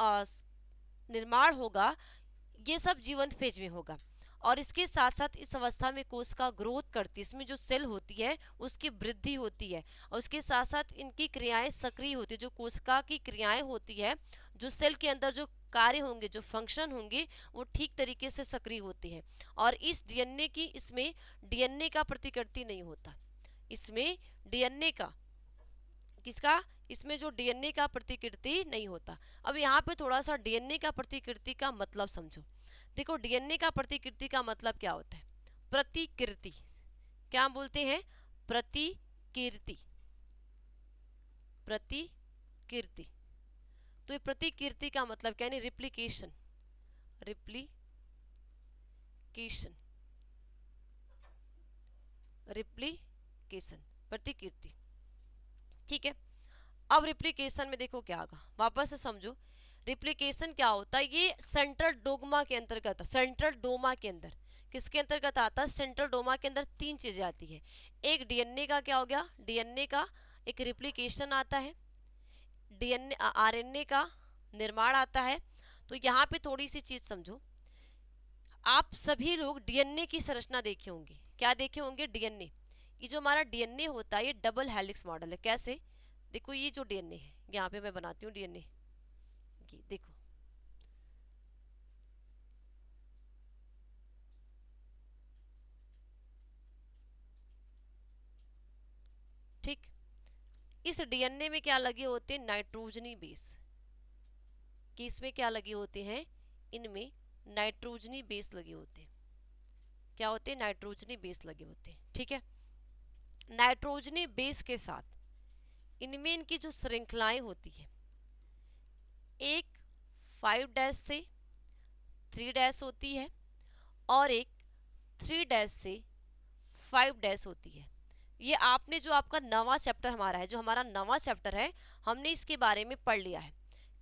निर्माण होगा, ये सब जीवन फेज में होगा। और इसके साथ साथ इस अवस्था में कोशिका ग्रोथ करती है, इसमें जो सेल होती है उसकी वृद्धि होती है, और उसके साथ साथ इनकी क्रियाएं सक्रिय होती है। जो कोशिका की क्रियाएं होती है, जो सेल के अंदर जो कार्य होंगे, जो फंक्शन होंगे, वो ठीक तरीके से सक्रिय होती है। और इस डीएनए की, इसमें डीएनए का प्रतिकृति नहीं होता, इसमें डीएनए का, किसका, इसमें जो डीएनए का प्रतिकृति नहीं होता। अब यहाँ पे थोड़ा सा डीएनए का प्रतिकृति का मतलब समझो। देखो, डीएनए का प्रतिकृति का मतलब क्या होता है, प्रतिकृति, क्या हम बोलते हैं, प्रतिकृति, प्रतिकृति। तो ये प्रतिकृति का मतलब क्या है, रिप्लिकेशन, रिप्लिकेशन, रिप्लिकेशन, प्रतिकृति। ठीक है, अब रिप्लिकेशन में देखो क्या होगा, वापस से समझो। रिप्लिकेशन क्या होता है, ये सेंट्रल डोग्मा के अंतर्गत, सेंट्रल डोमा के अंदर, किसके अंतर्गत आता है, सेंट्रल डोमा के अंदर 3 चीजें आती है। एक डीएनए का क्या हो गया, डीएनए का एक रिप्लिकेशन आता है, डीएनए आरएनए का निर्माण आता है। तो यहाँ पे थोड़ी सी चीज समझो, आप सभी लोग डीएनए की संरचना देखे होंगे। क्या देखे होंगे, डीएनए, ये जो हमारा डीएनए होता है, ये डबल हेलिक्स मॉडल है। कैसे, देखो, ये जो डीएनए है, यहाँ पे मैं बनाती हूँ डीएनए, ये देखो, ठीक, इस डीएनए में क्या लगे होते हैं, नाइट्रोजनी बेस, कि इसमें क्या लगे होते हैं, इनमें नाइट्रोजनी बेस लगे होते हैं। क्या होते हैं, नाइट्रोजनी बेस लगे होते हैं। ठीक है, नाइट्रोजनी बेस के साथ इनमें इनकी जो श्रृंखलाएं होती है, एक 5' से 3' होती है और एक 3' से 5' होती है। ये आपने जो आपका नवा चैप्टर हमारा है, जो हमारा नवा चैप्टर है, हमने इसके बारे में पढ़ लिया है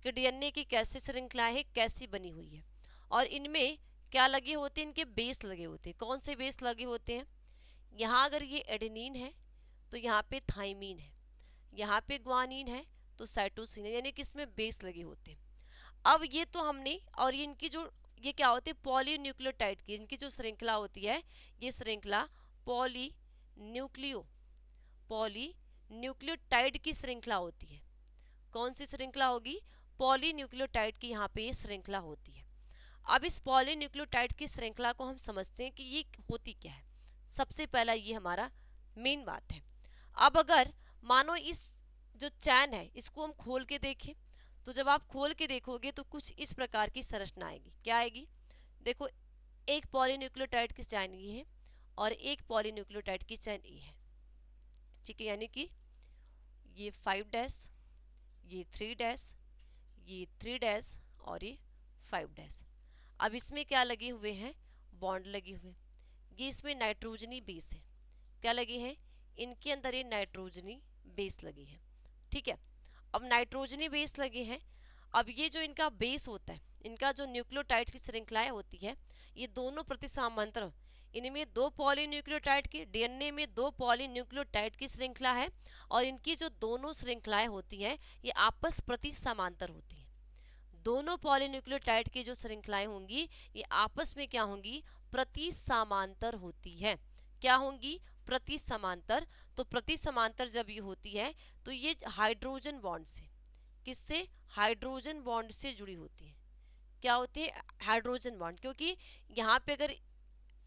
कि डीएनए की कैसी श्रृंखला है, कैसी बनी हुई है, और इनमें क्या लगे होते हैं, इनके बेस लगे होते हैं। कौन से बेस लगे होते हैं, यहाँ अगर ये एडेनिन है तो यहाँ पे थाइमीन है, यहाँ पे ग्वानिन है तो साइटोसिन है, यानी कि इसमें बेस लगे होते हैं। अब ये तो हमने, और ये इनकी जो, ये क्या होते हैं, पॉलीन्यूक्लियोटाइड की इनकी जो श्रृंखला होती है, ये श्रृंखला पॉलीन्यूक्लियोटाइड की श्रृंखला होती है। कौन सी श्रृंखला होगी, पॉलीन्यूक्लियोटाइड की यहाँ पे ये श्रृंखला होती है। अब इस पॉलीन्यूक्लियोटाइड की श्रृंखला को हम समझते हैं कि ये होती क्या है। सबसे पहला ये हमारा मेन बात है। अब अगर मानो इस जो चैन है इसको हम खोल के देखें, तो जब आप खोल के देखोगे तो कुछ इस प्रकार की संरचना आएगी। क्या आएगी, देखो, एक पॉलीन्यूक्लियोटाइड की चैन ये है और एक पॉलीन्यूक्लियोटाइड की चैन ये है। ठीक है, यानी कि ये 5', ये 3', ये 3' और ये 5'। अब इसमें क्या लगे हुए हैं, बॉन्ड लगे हुए। ये इसमें नाइट्रोजनी बेस है, क्या लगे हैं, इनके अंदर ये नाइट्रोजनी बेस लगी है। ठीक है, अब नाइट्रोजनी बेस लगे हैं। अब ये जो इनका बेस होता है, इनका जो न्यूक्लियोटाइड की श्रृंखलाएं होती है, ये दोनों प्रति समांतर, इनमें 2 पॉलीन्यूक्लियोटाइड की, डीएनए में 2 पॉलीन्यूक्लियोटाइड की श्रृंखला है, और इनकी जो दोनों श्रृंखलाएं होती हैं ये आपस प्रति समांतर होती हैं। दोनों पॉलीन्यूक्लियोटाइड की जो श्रृंखलाएं होंगी ये आपस में क्या होंगी, प्रति समांतर होती है। क्या होंगी, प्रति समांतर। तो प्रति समांतर जब ये होती है तो ये हाइड्रोजन बॉन्ड से, किससे, हाइड्रोजन बॉन्ड से जुड़ी होती है। क्या होती है, हाइड्रोजन बॉन्ड, क्योंकि यहाँ पे अगर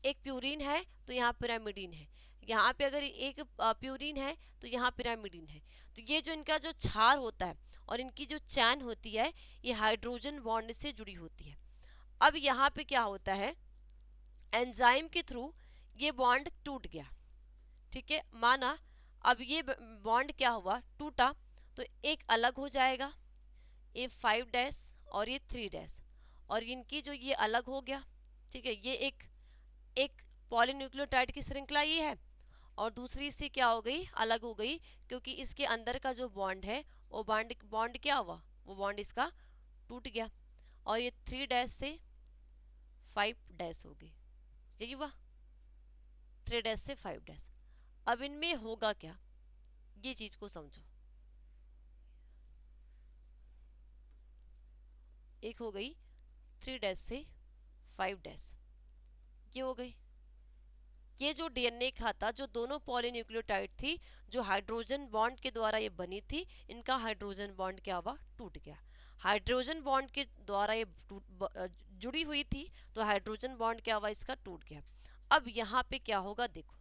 एक प्यूरिन है तो यहाँ पिरामिडिन है, यहाँ पे अगर एक प्यूरिन है तो यहाँ पिरामिडिन है। तो ये जो इनका जो क्षार होता है और इनकी जो चैन होती है ये हाइड्रोजन बॉन्ड से जुड़ी होती है। अब यहाँ पे क्या होता है, एंजाइम के थ्रू ये बॉन्ड टूट गया। ठीक है, माना अब ये बॉन्ड क्या हुआ, टूटा, तो एक अलग हो जाएगा, ये 5' और ये 3', और इनकी जो ये अलग हो गया। ठीक है, ये एक पॉलीन्यूक्लियोटाइड की श्रृंखला ये है, और दूसरी इससे क्या हो गई, अलग हो गई, क्योंकि इसके अंदर का जो बॉन्ड है वो बॉन्ड क्या हुआ, वो बॉन्ड इसका टूट गया, और ये 3' से 5' हो गई। यही हुआ, 3' से 5'। अब इनमें होगा क्या, ये चीज को समझो। एक हो गई 3' से 5', ये हो गई। ये जो डीएनए का था, जो दोनों पॉलीन्यूक्लियोटाइड थी, जो हाइड्रोजन बॉन्ड के द्वारा ये बनी थी, इनका हाइड्रोजन बॉन्ड क्या हुआ, टूट गया। हाइड्रोजन बॉन्ड के द्वारा ये जुड़ी हुई थी, तो हाइड्रोजन बॉन्ड क्या हुआ, इसका टूट गया। अब यहाँ पे क्या होगा, देखो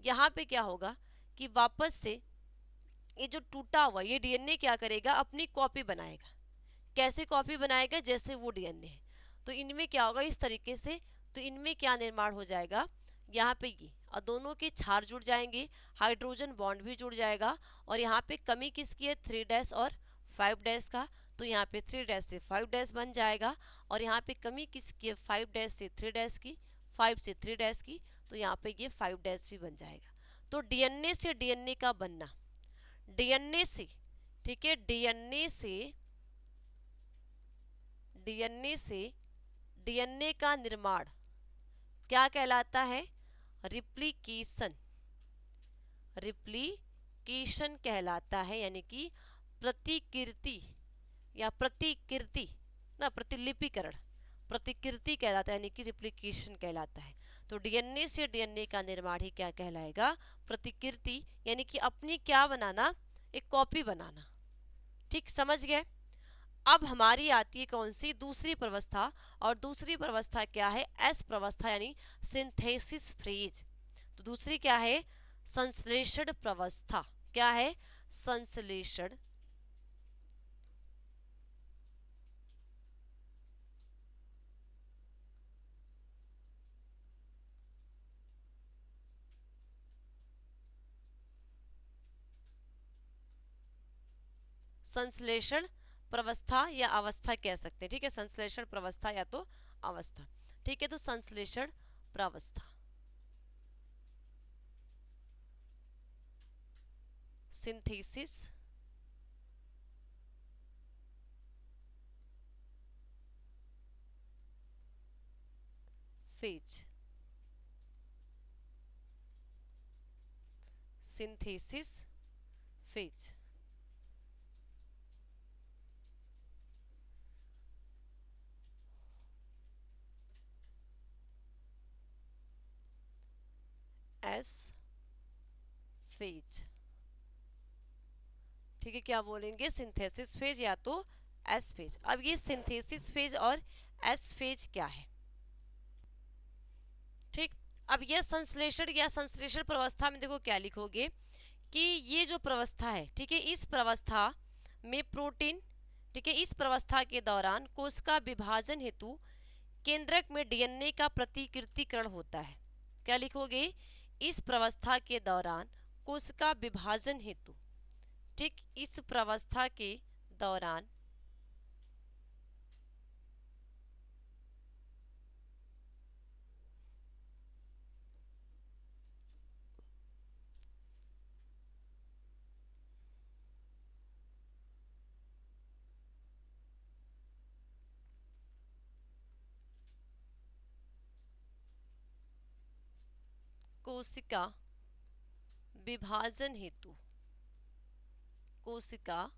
यहाँ पे क्या होगा कि वापस से ये जो टूटा हुआ ये डीएनए क्या करेगा, अपनी कॉपी बनाएगा। कैसे कॉपी बनाएगा, जैसे वो डीएनए है, तो इनमें क्या होगा, इस तरीके से, तो इनमें क्या निर्माण हो जाएगा, यहाँ पे ये और दोनों के क्षार जुड़ जाएंगे, हाइड्रोजन बॉन्ड भी जुड़ जाएगा, और यहाँ पे कमी किसकी है, 3' और 5' का, तो यहाँ पे 3' से 5' बन जाएगा, और यहाँ पे कमी किसकी है, 5' से 3' की, 5 से 3' की, तो यहाँ पे ये 5' भी बन जाएगा। तो डीएनए से डीएनए का बनना, डीएनए से, ठीक है, डीएनए से डीएनए का निर्माण क्या कहलाता है, रिप्लिकेशन कहलाता है, यानी कि प्रतिकृति या प्रतिकृति ना, प्रतिलिपिकरण, प्रतिकृति कहलाता है, यानी कि रिप्लिकेशन कहलाता है। तो डीएनए से डीएनए का निर्माण ही क्या कहलाएगा, प्रतिकृति, यानी कि अपनी क्या बनाना, एक कॉपी बनाना। ठीक, समझ गए। अब हमारी आती है कौन सी, दूसरी प्रवस्था, और दूसरी प्रवस्था क्या है, एस प्रवस्था, यानी सिंथेसिस फेज। तो दूसरी क्या है, संश्लेषण प्रवस्था क्या है? संश्लेषण। संश्लेषण प्रवस्था या अवस्था कह सकते हैं, ठीक है, संश्लेषण प्रवस्था या तो अवस्था, ठीक है। तो संश्लेषण प्रावस्था, synthesis phase, synthesis phase. S phase, ठीक है, क्या बोलेंगे? सिंथेसिस फेज या तो एस फेज। अब ये सिंथेसिस फेज और एस फेज क्या है? ठीक, अब यह संश्लेषण या संश्लेषण प्रवस्था में देखो क्या लिखोगे कि ये जो प्रवस्था है, ठीक है, इस प्रवस्था में प्रोटीन, ठीक है, इस प्रवस्था के दौरान कोशिका विभाजन हेतु केंद्रक में डीएनए का प्रतिकृतिकरण होता है। क्या लिखोगे? इस प्रवस्था के दौरान कोशिका विभाजन हेतु, ठीक, इस प्रवस्था के दौरान कोशिका विभाजन हेतु, कोशिका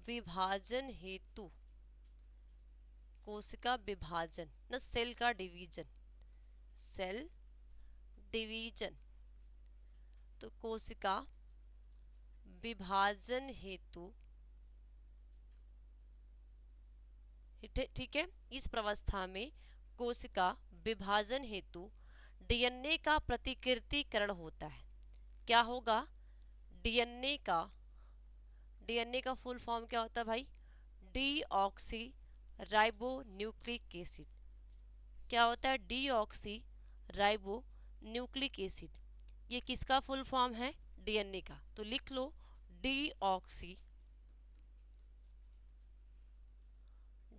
विभाजन हेतु, कोशिका विभाजन न सेल का डिवीजन, सेल डिवीजन, तो कोशिका विभाजन हेतु, ठीक है, इस प्रवस्था में कोशिका विभाजन हेतु डीएनए का प्रतिकृतिकरण होता है। क्या होगा? डीएनए का, डीएनए का फुल फॉर्म क्या होता है भाई? Deoxy ribo nucleic acid. क्या होता है? Deoxy ribo nucleic acid. ये किसका फुल फॉर्म है? डीएनए का। तो लिख लो deoxy,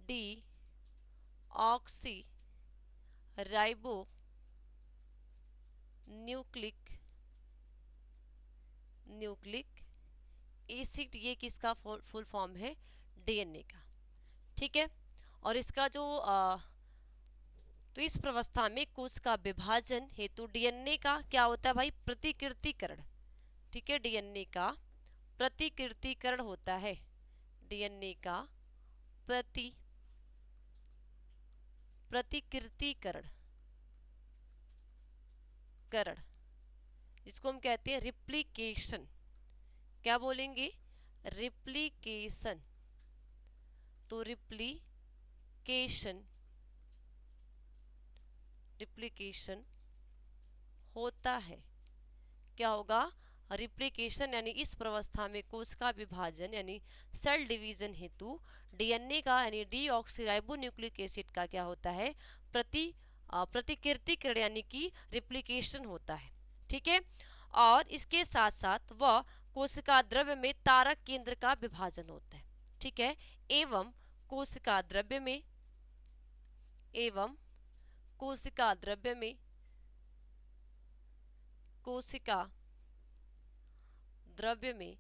deoxy ribo nucleic acid, ये किसका फुल फॉर्म है? डीएनए का, ठीक है। और इसका जो तो इस प्रवस्था में कोशिका विभाजन हेतु डीएनए का क्या होता है भाई? प्रतिकृतिकरण, ठीक है, डीएनए का प्रतिकृतिकरण होता है, डीएनए का प्रतिकृतिकरण करण, जिसको हम कहते हैं रिप्लिकेशन। क्या बोलेंगे? रिप्लिकेशन। तो रिप्लिकेशन होता है। क्या होगा? रिप्लिकेशन यानी इस प्रवस्था में कोशिका विभाजन यानी सेल डिवीजन हेतु डीएनए का यानी डीऑक्सीराइबोन्यूक्लिक एसिड का क्या होता है? प्रतिकृतिकरण यानी कि रिप्लिकेशन होता है, ठीक है। और इसके साथ साथ वह कोशिका द्रव्य में तारक केंद्र का विभाजन होता है, ठीक है। एवं कोशिका द्रव्य में, एवं कोशिका द्रव्य में, कोशिका द्रव्य में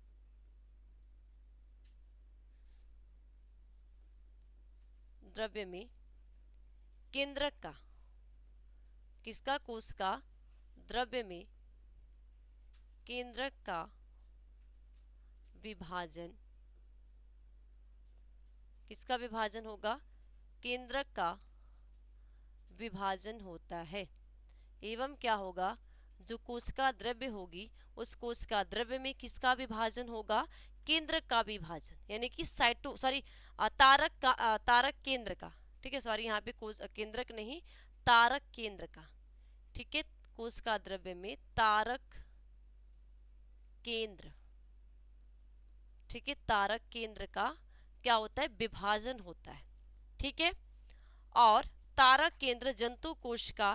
द्रव्य में केंद्रक का, किसका? कोशिका द्रव्य में केंद्रक का विभाजन, किसका विभाजन होगा? केंद्रक का विभाजन होता है। एवं क्या होगा? जो कोशिका द्रव्य होगी उस कोशिका द्रव्य में किसका विभाजन होगा? केंद्रक का विभाजन, यानी कि तारक का, तारक केंद्र का, ठीक है, सॉरी यहाँ पे केंद्रक नहीं, तारक केंद्र का, ठीक है। कोशिका द्रव्य में तारक केंद्र, ठीक है, तारक केंद्र का क्या होता है, विभाजन होता है, ठीक है। और तारक केंद्र जंतु कोश का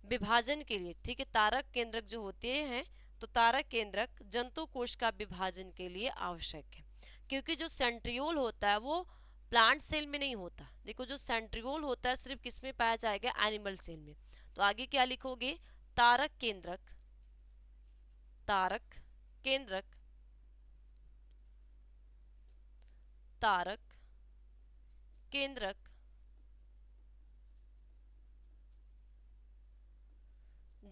विभाजन के लिए, ठीक है, तारक केंद्रक जो होते हैं, तो तारक केंद्रक जंतु कोश का विभाजन के लिए आवश्यक है। क्योंकि जो सेंट्रियोल होता है वो प्लांट सेल में नहीं होता। देखो जो सेंट्रियोल होता है सिर्फ किस में पाया जाएगा, एनिमल सेल में। तो आगे क्या लिखोगे, तारक केंद्रक, तारक केंद्रक, तारक केंद्रक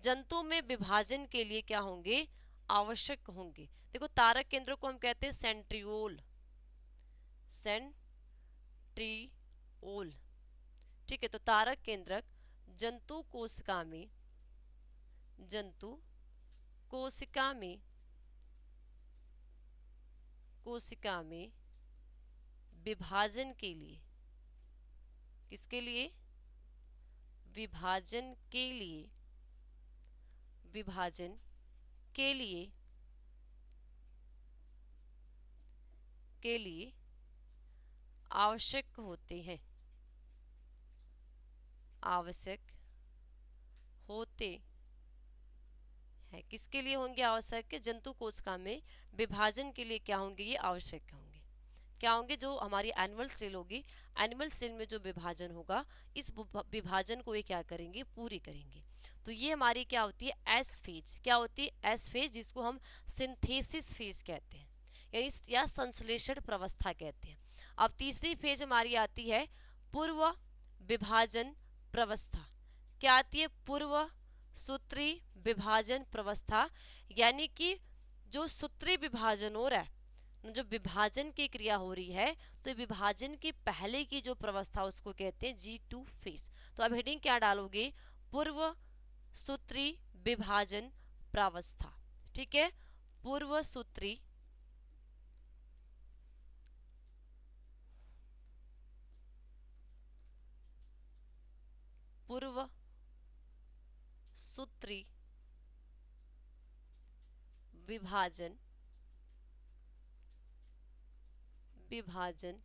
जंतु में विभाजन के लिए क्या होंगे, आवश्यक होंगे। देखो तारक केंद्र को हम कहते हैं सेंट्रियोल, सेंट्रियोल, ठीक है। तो तारक केंद्रक जंतु कोशिका में, जंतु कोशिका में, कोशिका में विभाजन के लिए, किसके लिए, विभाजन के लिए, विभाजन के लिए, के लिए आवश्यक होते हैं, आवश्यक होते हैं। किसके लिए होंगे आवश्यक, जंतु कोशिका में विभाजन के लिए क्या होंगे, ये आवश्यक होंगे। क्या होंगे, जो हमारी एनिमल सेल होगी, एनिमल सेल में जो विभाजन होगा, इस विभाजन को ये क्या करेंगे, पूरी करेंगे। तो ये हमारी क्या होती है, एस फेज, क्या होती है, एस फेज, जिसको हम सिंथेसिस फेज कहते हैं, यानी या संश्लेषण प्रवस्था कहते हैं। अब तीसरी फेज हमारी आती है पूर्व विभाजन प्रवस्था। क्या आती है, पूर्व सूत्री विभाजन प्रवस्था, यानी कि जो सूत्री विभाजन हो रहा है, जो विभाजन की क्रिया हो रही है, तो विभाजन के पहले की जो प्रवस्था उसको कहते हैं G2 फेज। तो अब हेडिंग क्या डालोगे, पूर्व सूत्री विभाजन प्रावस्था, ठीक है, पूर्व सूत्री पूर्व सूत्री विभाजन, विभाजन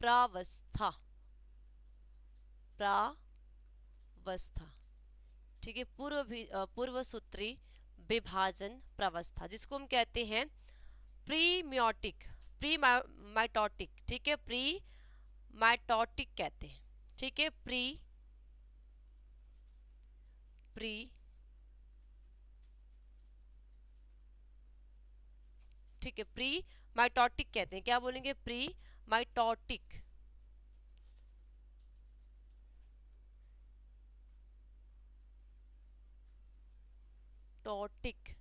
प्रावस्था, प्रावस्था, ठीक है, पूर्व सूत्री विभाजन प्रावस्था, जिसको हम कहते हैं प्रीमियोटिक, प्री माइटोटिक, ठीक है, प्री माइटोटिक कहते हैं, ठीक है, प्री ठीक है, प्री माइटोटिक कहते हैं। क्या बोलेंगे, प्री माइटोटिक, टोटिक,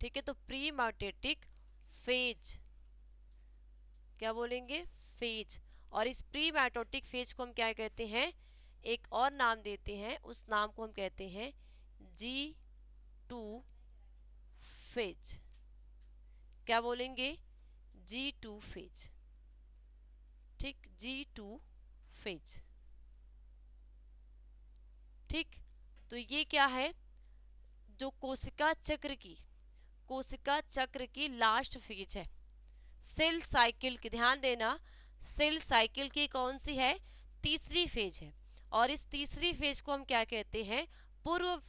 ठीक है। तो प्री माइटोटिक फेज, क्या बोलेंगे, फेज। और इस प्री माइटोटिक फेज को हम क्या कहते हैं, एक और नाम देते हैं, उस नाम को हम कहते हैं G2 फेज। क्या बोलेंगे, G2 फेज, ठीक, G2 फेज, ठीक। तो ये क्या है, जो कोशिका चक्र की, कोशिका चक्र की लास्ट फेज है, सेल साइकिल की, ध्यान देना, सेल साइकिल की कौन सी है, तीसरी फेज है। और इस तीसरी फेज को हम क्या कहते हैं, पूर्व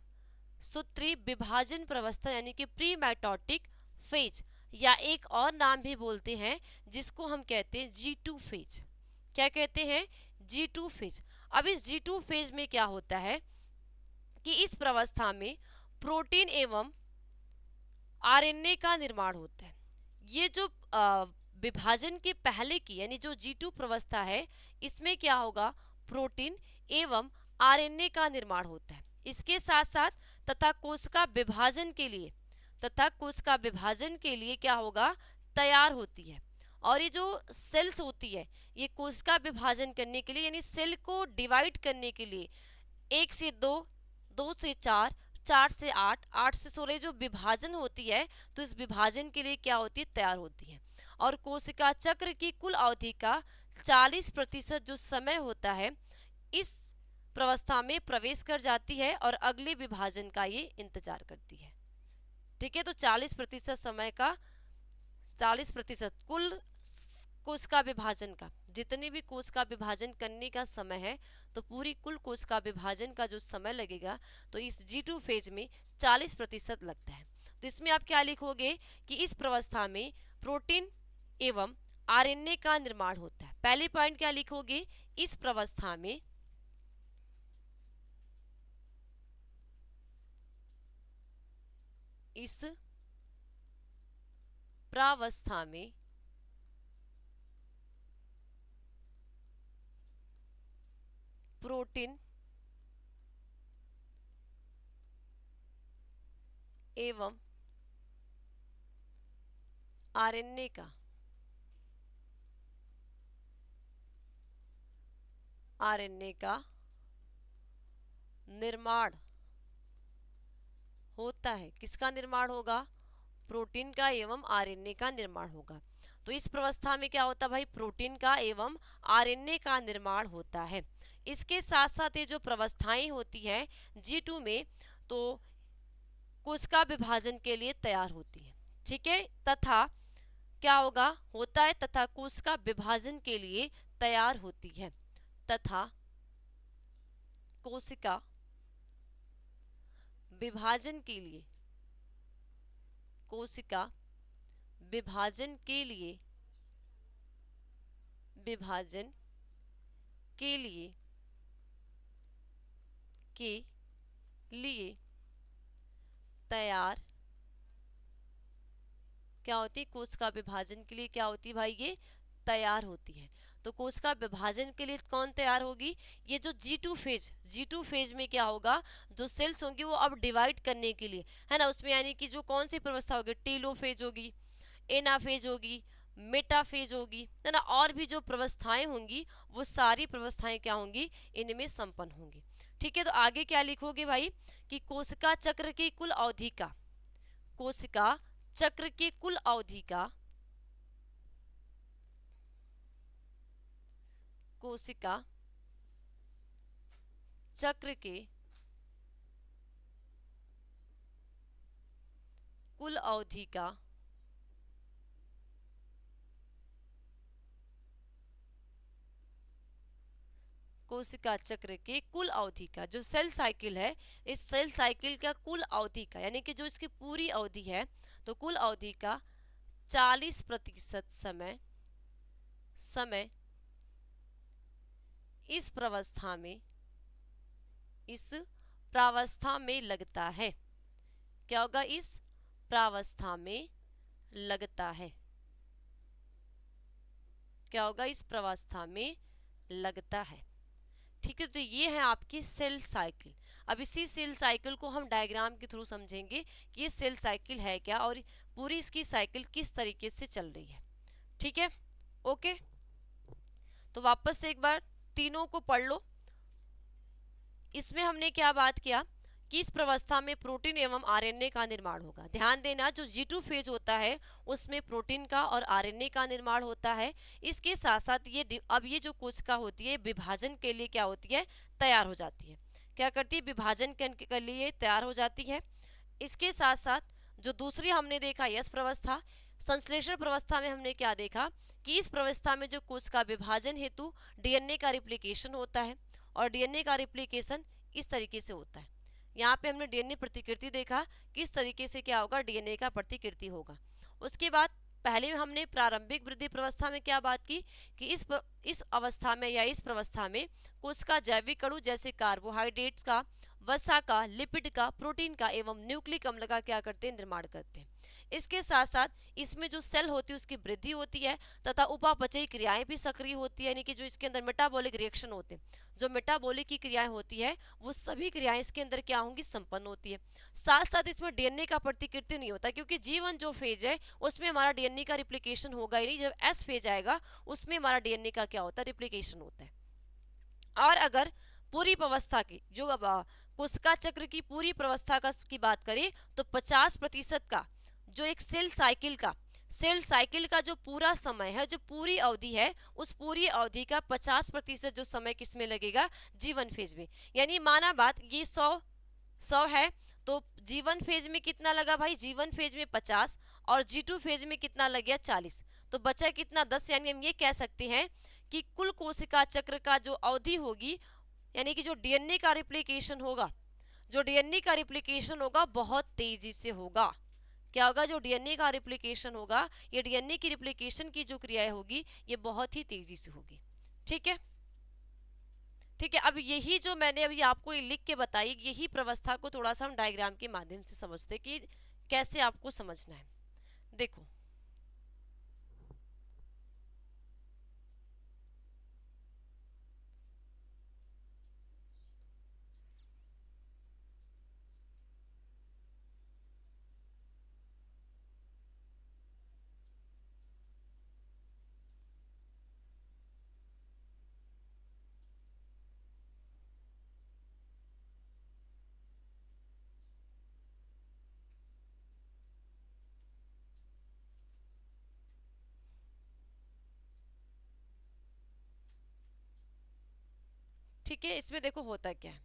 सूत्री विभाजन प्रवस्था, यानी कि प्री माइटोटिक फेज, या एक और नाम भी बोलते हैं जिसको हम कहते हैं G2 फेज। क्या कहते हैं, G2 फेज। अब इस G2 फेज में क्या होता है कि इस प्रवस्था में प्रोटीन एवं आरएनए का निर्माण होता है। ये जो विभाजन के पहले की, यानी जो G2 प्रवस्था है, इसमें क्या होगा, प्रोटीन एवं आरएनए का निर्माण होता है। इसके साथ साथ तथा कोशिका विभाजन के लिए, तथा कोशिका विभाजन के लिए क्या होगा, तैयार होती है। और ये जो सेल्स होती है, ये कोशिका विभाजन करने के लिए, यानी सेल को डिवाइड करने के लिए 1 से 2, 2 से 4, 4 से 8, 8 से 16 जो विभाजन होती है, तो इस विभाजन के लिए क्या होती है, तैयार होती है। और कोशिका चक्र की कुल अवधि का 40% जो समय होता है, इस प्रवस्था में प्रवेश कर जाती है और अगले विभाजन का ये इंतजार करती है। ठीक है, तो 40% समय का 40% कुल कोश का विभाजन का, जितने भी कोश का विभाजन करने का समय है, तो पूरी कुल कोश का विभाजन का जो समय लगेगा, तो इस G2 फेज में 40% लगता है। तो इसमें आप क्या लिखोगे कि इस प्रवस्था में प्रोटीन एवं आरएनए का निर्माण होता है। पहले पॉइंट क्या लिखोगे, इस प्रवस्था में इस प्रावस्था में प्रोटीन एवं आरएनए का निर्माण होता है। किसका निर्माण होगा, प्रोटीन का एवं आरएनए का निर्माण होगा। तो इस प्रवस्था में क्या होता है भाई, प्रोटीन का एवं आरएनए का निर्माण होता है। इसके साथ साथ ये जो प्रवस्थाएं होती है G2 में, तो कोशिका विभाजन के लिए तैयार होती है। ठीक है, तथा क्या होगा, होता है तथा कोशिका विभाजन के लिए तैयार होती है, तथा कोशिका विभाजन के लिए, कोशिका विभाजन के लिए, विभाजन के लिए तैयार क्या होती है, कोशिका विभाजन के लिए क्या होती है भाई, ये तैयार होती है। तो कोशिका विभाजन के लिए कौन तैयार होगी, ये जो G2 फेज में क्या होगा, जो सेल्स होंगी वो अब डिवाइड करने के लिए, है ना, उसमें यानी कि जो कौन सी व्यवस्था होगी, टेलोफेज होगी, एनाफेज होगी, मेटाफेज होगी, है ना, और भी जो व्यवस्थाएं होंगी वो सारी व्यवस्थाएं क्या होंगी, इनमें संपन्न होंगी। ठीक है, तो आगे क्या लिखोगे भाई कि कोशिका चक्र की कुल अवधि का, कोशिका चक्र की कुल अवधि का, कोशिका चक्र के कुल अवधि का कोशिका चक्र के कुल अवधि का, जो सेल साइकिल है, इस सेल साइकिल का कुल अवधि का, यानी कि जो इसकी पूरी अवधि है, तो कुल अवधि का 40% समय इस प्रावस्था में लगता है। क्या होगा, इस प्रावस्था में लगता है, क्या होगा, इस प्रावस्था में लगता है। ठीक है, तो ये है आपकी सेल साइकिल। अब इसी सेल साइकिल को हम डायग्राम के थ्रू समझेंगे कि ये सेल साइकिल है क्या और पूरी इसकी साइकिल किस तरीके से चल रही है। ठीक है, ओके, तो वापस से एक बार तीनों को पढ़ लो। इसमें हमने क्या बात किया कि इस प्रवस्था में प्रोटीन एवं आरएनए का निर्माण होगा। ध्यान देना, जो G2 फेज होता है उसमें प्रोटीन का और आरएनए का निर्माण होता है। इसके साथ साथ ये जो कोशिका होती है विभाजन के लिए क्या होती है, तैयार हो जाती है। क्या करती है, विभाजन के लिए तैयार हो जाती है। इसके साथ साथ जो दूसरी हमने देखा यस प्रवस्था, संश्लेषण प्रवस्था में हमने क्या देखा कि इस प्रवस्था में जो कोशिका विभाजन हेतु डीएनए का रिप्लिकेशन होता है, और डीएनए का रिप्लिकेशन इस तरीके से होता है। यहाँ पे हमने डीएनए प्रतिकृति देखा, किस तरीके से क्या होगा, डीएनए का प्रतिकृति होगा। उसके बाद पहले हमने प्रारंभिक वृद्धि प्रवस्था में क्या बात की कि इस अवस्था में या इस प्रवस्था में कोशिका जैविक अणु जैसे कार्बोहाइड्रेट्स का, वसा का, लिपिड का, प्रोटीन का एवं न्यूक्लिक अम्ल का क्या करते हैं, निर्माण करते हैं। इसके साथ साथ इसमें जो सेल होती है उसकी वृद्धि होती है तथा उपापचयी क्रियाएं भी सक्रिय होती है, यानी कि जो इसके अंदर मेटाबॉलिक रिएक्शन होते हैं, जो मेटाबॉलिक की क्रियाएं होती है वो सभी क्रियाएं इसके अंदर क्या होंगी, संपन्न होती है। साथ साथ इसमें डीएनए का प्रतिकृति नहीं होता, क्योंकि G1 जो फेज है उसमें हमारा डीएनए का रिप्लिकेशन होगा ही नहीं। जब S फेज आएगा उसमें हमारा डीएनए का क्या होता है, रिप्लिकेशन होता है। और अगर पूरी अवस्था की जो कोशिका चक्र की पूरी प्रवस्था की बात करें तो 50% का जो एक सेल साइकिल का जो पूरा समय है, जो पूरी अवधि है, उस पूरी अवधि का 50% जो समय किस में लगेगा, G1 फेज में। यानी माना बात, ये 100 100 है तो G1 फेज में कितना लगा भाई, G1 फेज में 50 और G2 फेज में कितना लग गया 40, तो बचा कितना 10। यानी हम ये कह सकते हैं कि कुल कोशिका चक्र का जो अवधि होगी, यानी कि जो डीएनए का रिप्लिकेशन होगा, जो डीएनए का रिप्लिकेशन होगा बहुत तेजी से होगा। क्या होगा, जो डीएनए का रिप्लिकेशन होगा, ये डीएनए की रिप्लिकेशन की जो क्रियाएं होगी ये बहुत ही तेजी से होगी। ठीक है, ठीक है। अब यही जो मैंने अभी आपको ये लिख के बताई, यही प्रवस्था को थोड़ा सा हम डायग्राम के माध्यम से समझते कि कैसे आपको समझना है। देखो ठीक है, इसमें देखो होता क्या है।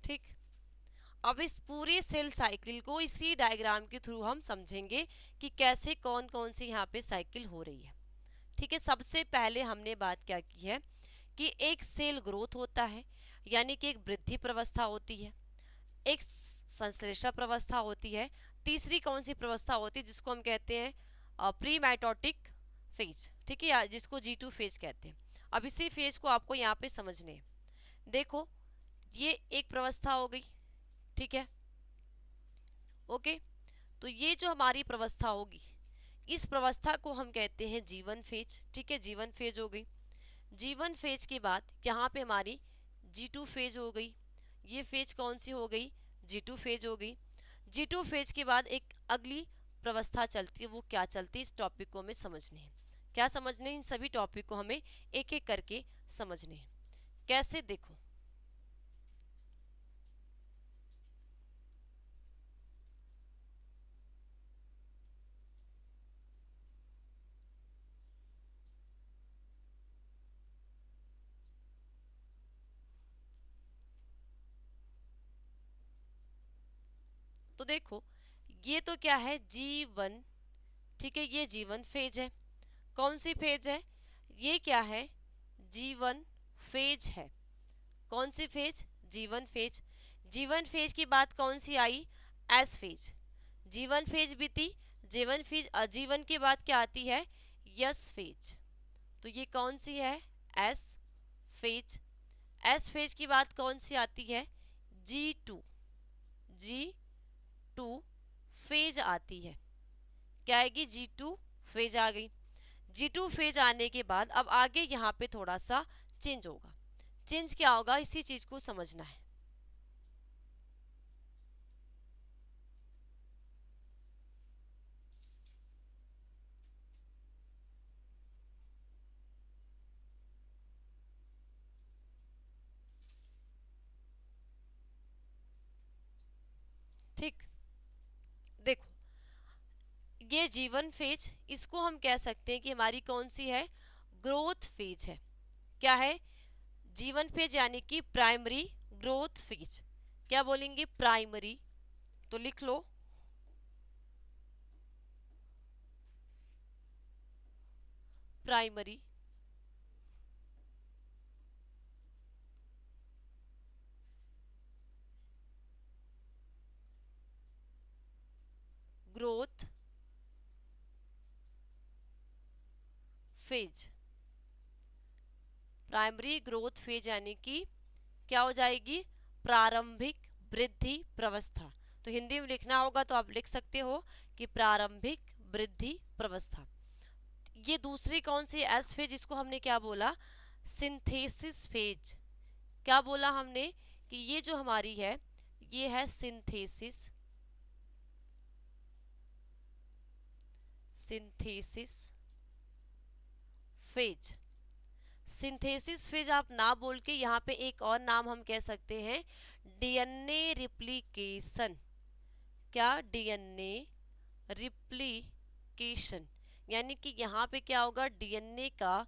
ठीक, अब इस पूरे सेल साइकिल को इसी डायग्राम के थ्रू हम समझेंगे कि कैसे कौन कौन सी यहाँ पे साइकिल हो रही है। ठीक है, सबसे पहले हमने बात क्या की है कि एक सेल ग्रोथ होता है, यानी कि एक वृद्धि प्रवस्था होती है, एक संश्लेषण प्रवस्था होती है, तीसरी कौन सी प्रवस्था होती है जिसको हम कहते हैं प्री माइटोटिक फेज। ठीक है, जिसको G2 फेज कहते हैं। अब इसी फेज को आपको यहाँ पे समझने हैं। देखो ये एक प्रवस्था हो गई, ठीक है, ओके। तो ये जो हमारी प्रवस्था होगी, इस प्रवस्था को हम कहते हैं G1 फेज। ठीक है, G1 फेज हो गई। G1 फेज के बाद यहाँ पे हमारी G2 फेज हो गई। ये फेज कौन सी हो गई, G2 फेज हो गई। G2 फेज के बाद एक अगली प्रवस्था चलती है, वो क्या चलती है, इस टॉपिक को हमें समझने हैं। क्या समझने, इन सभी टॉपिक को हमें एक एक करके समझने हैं। कैसे, देखो तो देखो ये तो क्या है G1। ठीक है, ये G1 फेज है। कौन सी फेज है, ये क्या है, G1 फेज है। कौन सी phase, G1 phase. G1 phase की बात कौन सी आई, एस फेज। G1 फेज बीती, G1 फेज, G1 के बाद क्या आती है, यस फेज। तो ये कौन सी है, एस फेज। एस फेज की बात कौन सी आती है, G2। G2 फेज आती है। क्या आएगी, G2 फेज आ गई। G2 फेज आने के बाद अब आगे यहाँ पे थोड़ा सा चेंज होगा। चेंज क्या होगा, इसी चीज को समझना है। ठीक, देखो ये G1 फेज, इसको हम कह सकते हैं कि हमारी कौन सी है, ग्रोथ फेज है। क्या है, G1 फेज यानी कि प्राइमरी ग्रोथ फेज। क्या बोलेंगे, प्राइमरी, तो लिख लो primary growth phase. Primary growth phase यानी कि क्या हो जाएगी, प्रारंभिक वृद्धि प्रवस्था। तो हिंदी में लिखना होगा तो आप लिख सकते हो कि प्रारंभिक वृद्धि प्रवस्था। ये दूसरी कौन सी, एस फेज, इसको हमने क्या बोला, सिंथेसिस फेज। क्या बोला हमने कि ये जो हमारी है ये है synthesis synthesis phase. Synthesis phase आप ना बोल के यहाँ पे एक और नाम हम कह सकते हैं, डीएनए रिप्लिकेशन। क्या? डीएनए रिप्लिकेशन, यानी कि यहाँ पे क्या होगा, डीएनए का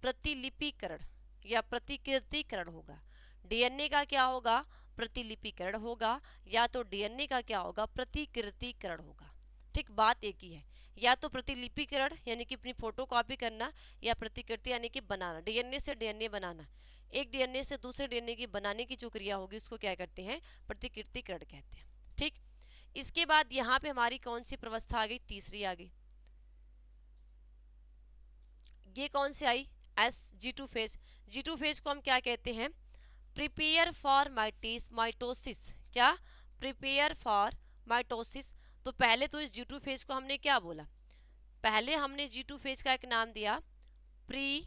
प्रतिलिपिकरण या प्रतिकृतिकरण होगा। डीएनए का क्या होगा? प्रतिलिपिकरण होगा, या तो डीएनए का क्या होगा? प्रतिकृतिकरण होगा। ठीक, बात एक ही है। या तो प्रतिलिपिकरण यानी कि अपनी फोटो कॉपी करना, या प्रतिकृति यानी कि बनाना, डीएनए से डीएनए बनाना। एक डीएनए से दूसरे डीएनए की बनाने की जो क्रिया होगी उसको क्या कहते हैं? प्रतिकृतिकरण कहते हैं। ठीक, इसके बाद यहाँ पे हमारी कौन सी व्यवस्था आ गई? तीसरी आ गई। ये कौन सी आई? G2 phase. G2 फेज को हम क्या कहते हैं? Prepare for mitosis. क्या? Prepare for mitosis. तो पहले तो इस G2 फेज को हमने क्या बोला? पहले हमने G2 फेज का एक नाम दिया प्री,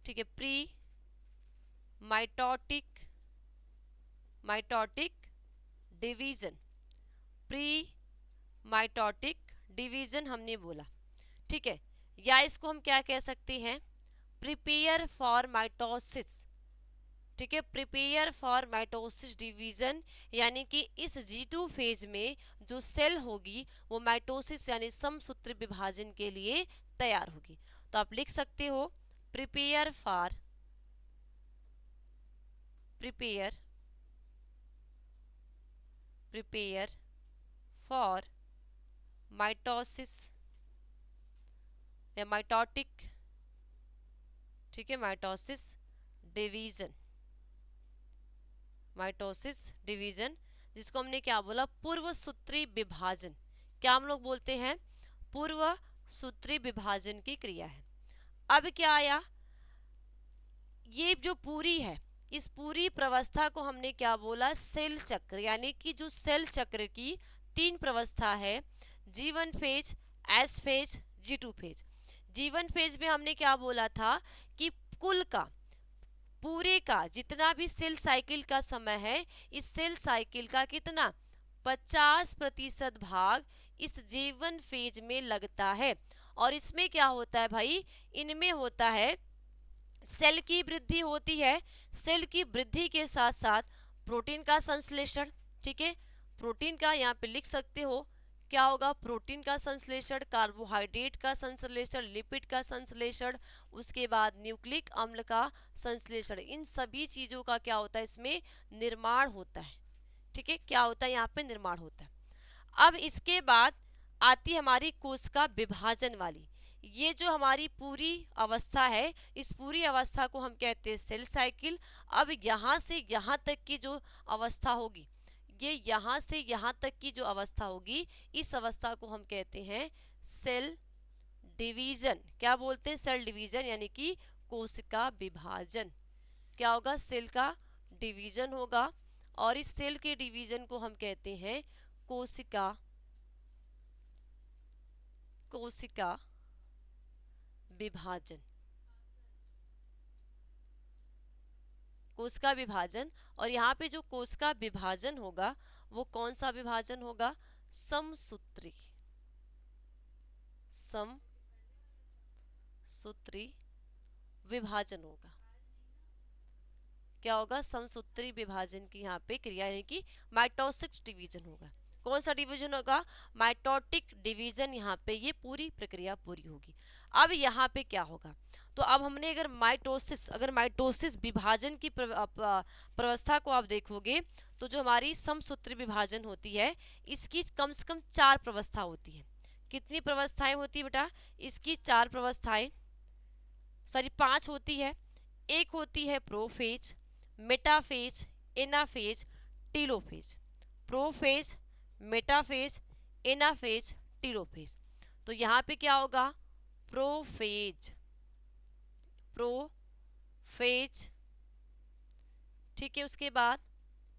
ठीक है, pre mitotic division. Pre mitotic division हमने बोला, ठीक है। या इसको हम क्या कह सकते हैं? प्रिपेयर फॉर माइटोसिस, ठीक है, प्रिपेयर फॉर माइटोसिस डिवीजन, यानी कि इस G2 फेज में जो सेल होगी वो माइटोसिस यानी समसूत्र विभाजन के लिए तैयार होगी। तो आप लिख सकते हो प्रिपेयर फॉर माइटोसिस या माइटोटिक, ठीक है, माइटोसिस डिवीजन, जिसको हमने क्या बोला? पूर्व सूत्री विभाजन। क्या हम लोग बोलते हैं? पूर्व सूत्री विभाजन की क्रिया है। अब क्या आया? ये जो पूरी है, इस पूरी प्रवस्था को हमने क्या बोला? सेल चक्र, यानी कि जो सेल चक्र की 3 प्रवस्था है, G1 phase, S phase, G2 phase. G1 phase में हमने क्या बोला था कि कुल का, पूरे का जितना भी सेल साइकिल का समय है, इस सेल साइकिल का कितना? 50% भाग इस G1 फेज में लगता है। और इसमें क्या होता है भाई? इनमें होता है सेल की वृद्धि होती है। सेल की वृद्धि के साथ साथ प्रोटीन का संश्लेषण, ठीक है, प्रोटीन का यहाँ पे लिख सकते हो क्या होगा? प्रोटीन का संश्लेषण, कार्बोहाइड्रेट का संश्लेषण, लिपिड का संश्लेषण, उसके बाद न्यूक्लिक अम्ल का संश्लेषण। इन सभी चीजों का क्या होता है? इसमें निर्माण होता है। ठीक है, क्या होता है? यहाँ पे निर्माण होता है। अब इसके बाद आती हमारी कोशिका विभाजन वाली। ये जो हमारी पूरी अवस्था है, इस पूरी अवस्था को हम कहते हैं सेल साइकिल। अब यहाँ से यहाँ तक की जो अवस्था होगी, ये यहाँ से यहाँ तक की जो अवस्था होगी, इस अवस्था को हम कहते हैं सेल डिवीजन। क्या बोलते हैं? सेल डिवीजन, यानी कि कोशिका विभाजन। क्या होगा? सेल का डिवीजन होगा, और इस सेल के डिवीजन को हम कहते हैं कोशिका विभाजन। कोशिका विभाजन। और यहाँ पे जो कोशिका विभाजन होगा वो कौन सा विभाजन होगा? समसूत्री विभाजन होगा। क्या होगा? समसूत्री विभाजन की यहाँ पे क्रिया, यानी कि माइटोसिस डिवीजन होगा। कौन सा डिवीजन होगा? Mitotic division. यहाँ पे ये पूरी प्रक्रिया पूरी होगी। अब यहाँ पे क्या होगा? तो अब हमने अगर माइटोसिस विभाजन की प्रवस्था को आप देखोगे, तो जो हमारी समसूत्री विभाजन होती है, इसकी कम से कम 4 प्रवस्था होती है। कितनी प्रवस्थाएं होती है बेटा? इसकी 4 प्रवस्थाएं, सॉरी 5 होती है। एक होती है prophase, metaphase, anaphase, telophase. Prophase, metaphase, anaphase, telophase. तो यहाँ पे क्या होगा? प्रोफेज, ठीक है, उसके बाद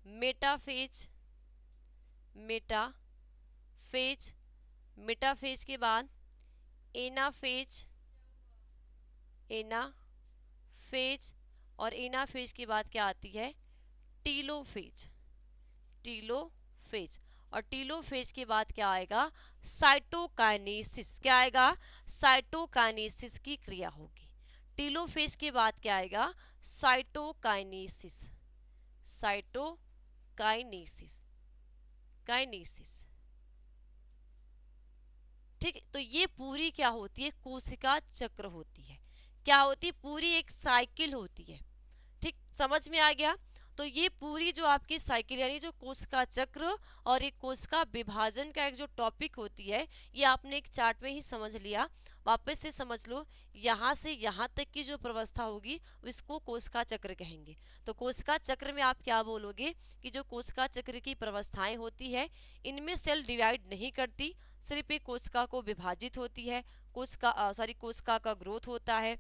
मेटाफेज, मेटाफेज के बाद एनाफेज, और एनाफेज के बाद क्या आती है? टीलोफेज। और टीलोफेज के बाद क्या आएगा, साइटोकाइनेसिस। क्या आएगा, साइटोकाइनेसिस की क्रिया होगी। टीलोफेज के बाद क्या आएगा, साइटोकाइनेसिस, साइटोकाइनेसिस, काइनेसिस। ठीक, तो ये पूरी क्या होती है, कोशिका चक्र होती है। क्या होती है, पूरी एक साइकिल होती है। ठीक, समझ में आ गया। तो ये पूरी जो आपकी साइकिल यानी जो कोशिका चक्र और एक कोशिका विभाजन का एक जो टॉपिक होती है, ये आपने एक चार्ट में ही समझ लिया। वापस से समझ लो, यहाँ से यहाँ तक की जो प्रवस्था होगी इसको कोशिका चक्र कहेंगे। तो कोशिका चक्र में आप क्या बोलोगे कि जो कोशिका चक्र की प्रवस्थाएं होती है, इनमें सेल डिवाइड नहीं करती, सिर्फ एक कोशिका को विभाजित होती है, कोशिका का ग्रोथ होता है,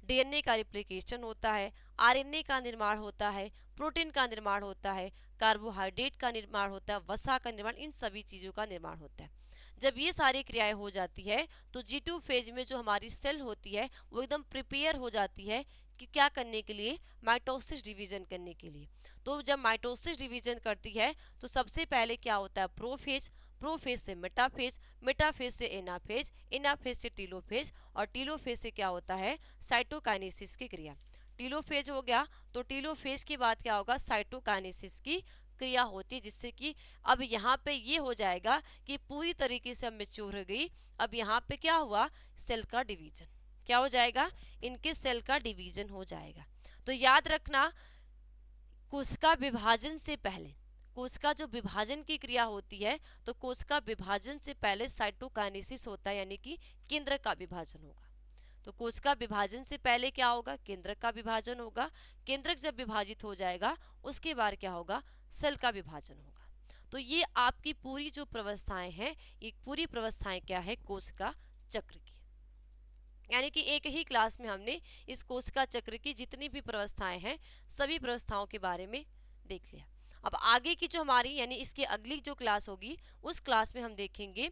डीएनए का रिप्लिकेशन होता है, आरएनए का निर्माण होता है, प्रोटीन का निर्माण होता है, कार्बोहाइड्रेट का निर्माण होता है, वसा का निर्माण, इन सभी चीज़ों का निर्माण होता है। जब ये सारी क्रियाएं हो जाती है तो G2 फेज में जो हमारी सेल होती है वो एकदम प्रिपेयर हो जाती है कि क्या करने के लिए, माइटोसिस डिवीजन करने के लिए। तो जब माइटोसिस डिवीजन करती है तो सबसे पहले क्या होता है, प्रोफेज, प्रोफेज से मेटाफेज, मेटाफेज से एनाफेज, एनाफेज से टीलोफेज, और टीलोफेज से क्या होता है, साइटोकाइनेसिस की क्रिया। टीलोफेज हो गया तो टीलोफेज के बाद क्या होगा, साइटोकाइनेसिस की क्रिया होती है, जिससे कि अब यहाँ पे ये हो जाएगा कि पूरी तरीके से अब मेच्योर हो गई। अब यहाँ पे क्या हुआ, सेल का डिवीजन। क्या हो जाएगा, इनके सेल का डिवीजन हो जाएगा। तो याद रखना, कोशिका विभाजन से पहले, कोशिका जो विभाजन की क्रिया होती है तो कोशिका विभाजन से पहले साइटोकाइनेसिस होता है, यानी कि केंद्रक का विभाजन होगा। तो कोशिका विभाजन से पहले क्या होगा, केंद्रक का विभाजन होगा। केंद्रक जब विभाजित हो जाएगा उसके बाद क्या होगा, सेल का विभाजन होगा। तो ये आपकी पूरी जो प्रवस्थाएं हैं, ये पूरी प्रवस्थाएं क्या है, कोशिका चक्र की। यानी कि एक ही क्लास में हमने इस कोशिका चक्र की जितनी भी प्रवस्थाएं हैं सभी प्रवस्थाओं के बारे में देख लिया। अब आगे की जो हमारी यानी इसकी अगली जो क्लास होगी उस क्लास में हम देखेंगे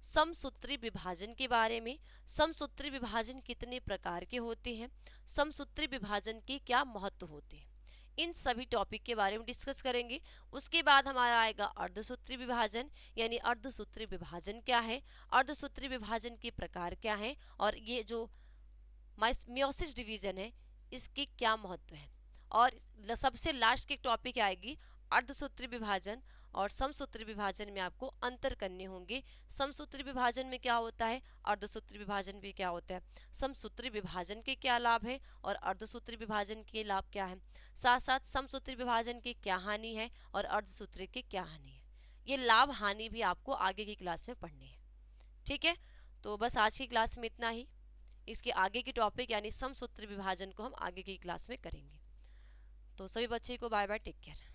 समसूत्री विभाजन के बारे में। समसूत्री विभाजन कितने प्रकार के होते हैं, समसूत्री विभाजन के क्या महत्व होते हैं, इन सभी टॉपिक के बारे में डिस्कस करेंगे। उसके बाद हमारा आएगा अर्धसूत्री विभाजन, यानी अर्धसूत्री विभाजन क्या है, अर्धसूत्री विभाजन के प्रकार क्या हैं, और ये जो मियोसिस डिवीजन है इसके क्या महत्व है। और सबसे लास्ट की टॉपिक आएगी अर्धसूत्री विभाजन और समसूत्री विभाजन में आपको अंतर करने होंगे। समसूत्री विभाजन में क्या होता है, अर्धसूत्री विभाजन में क्या होता है, समसूत्री विभाजन के क्या लाभ है और अर्धसूत्री विभाजन के लाभ क्या है, साथ साथ समसूत्री विभाजन की क्या हानि है और अर्धसूत्री की क्या हानि है। ये लाभ हानि भी आपको आगे की क्लास में पढ़ने हैं। ठीक है, तो बस आज की क्लास में इतना ही। इसके आगे की टॉपिक यानी समसूत्री विभाजन को हम आगे की क्लास में करेंगे। तो सभी बच्चे को बाय बाय, टेक केयर।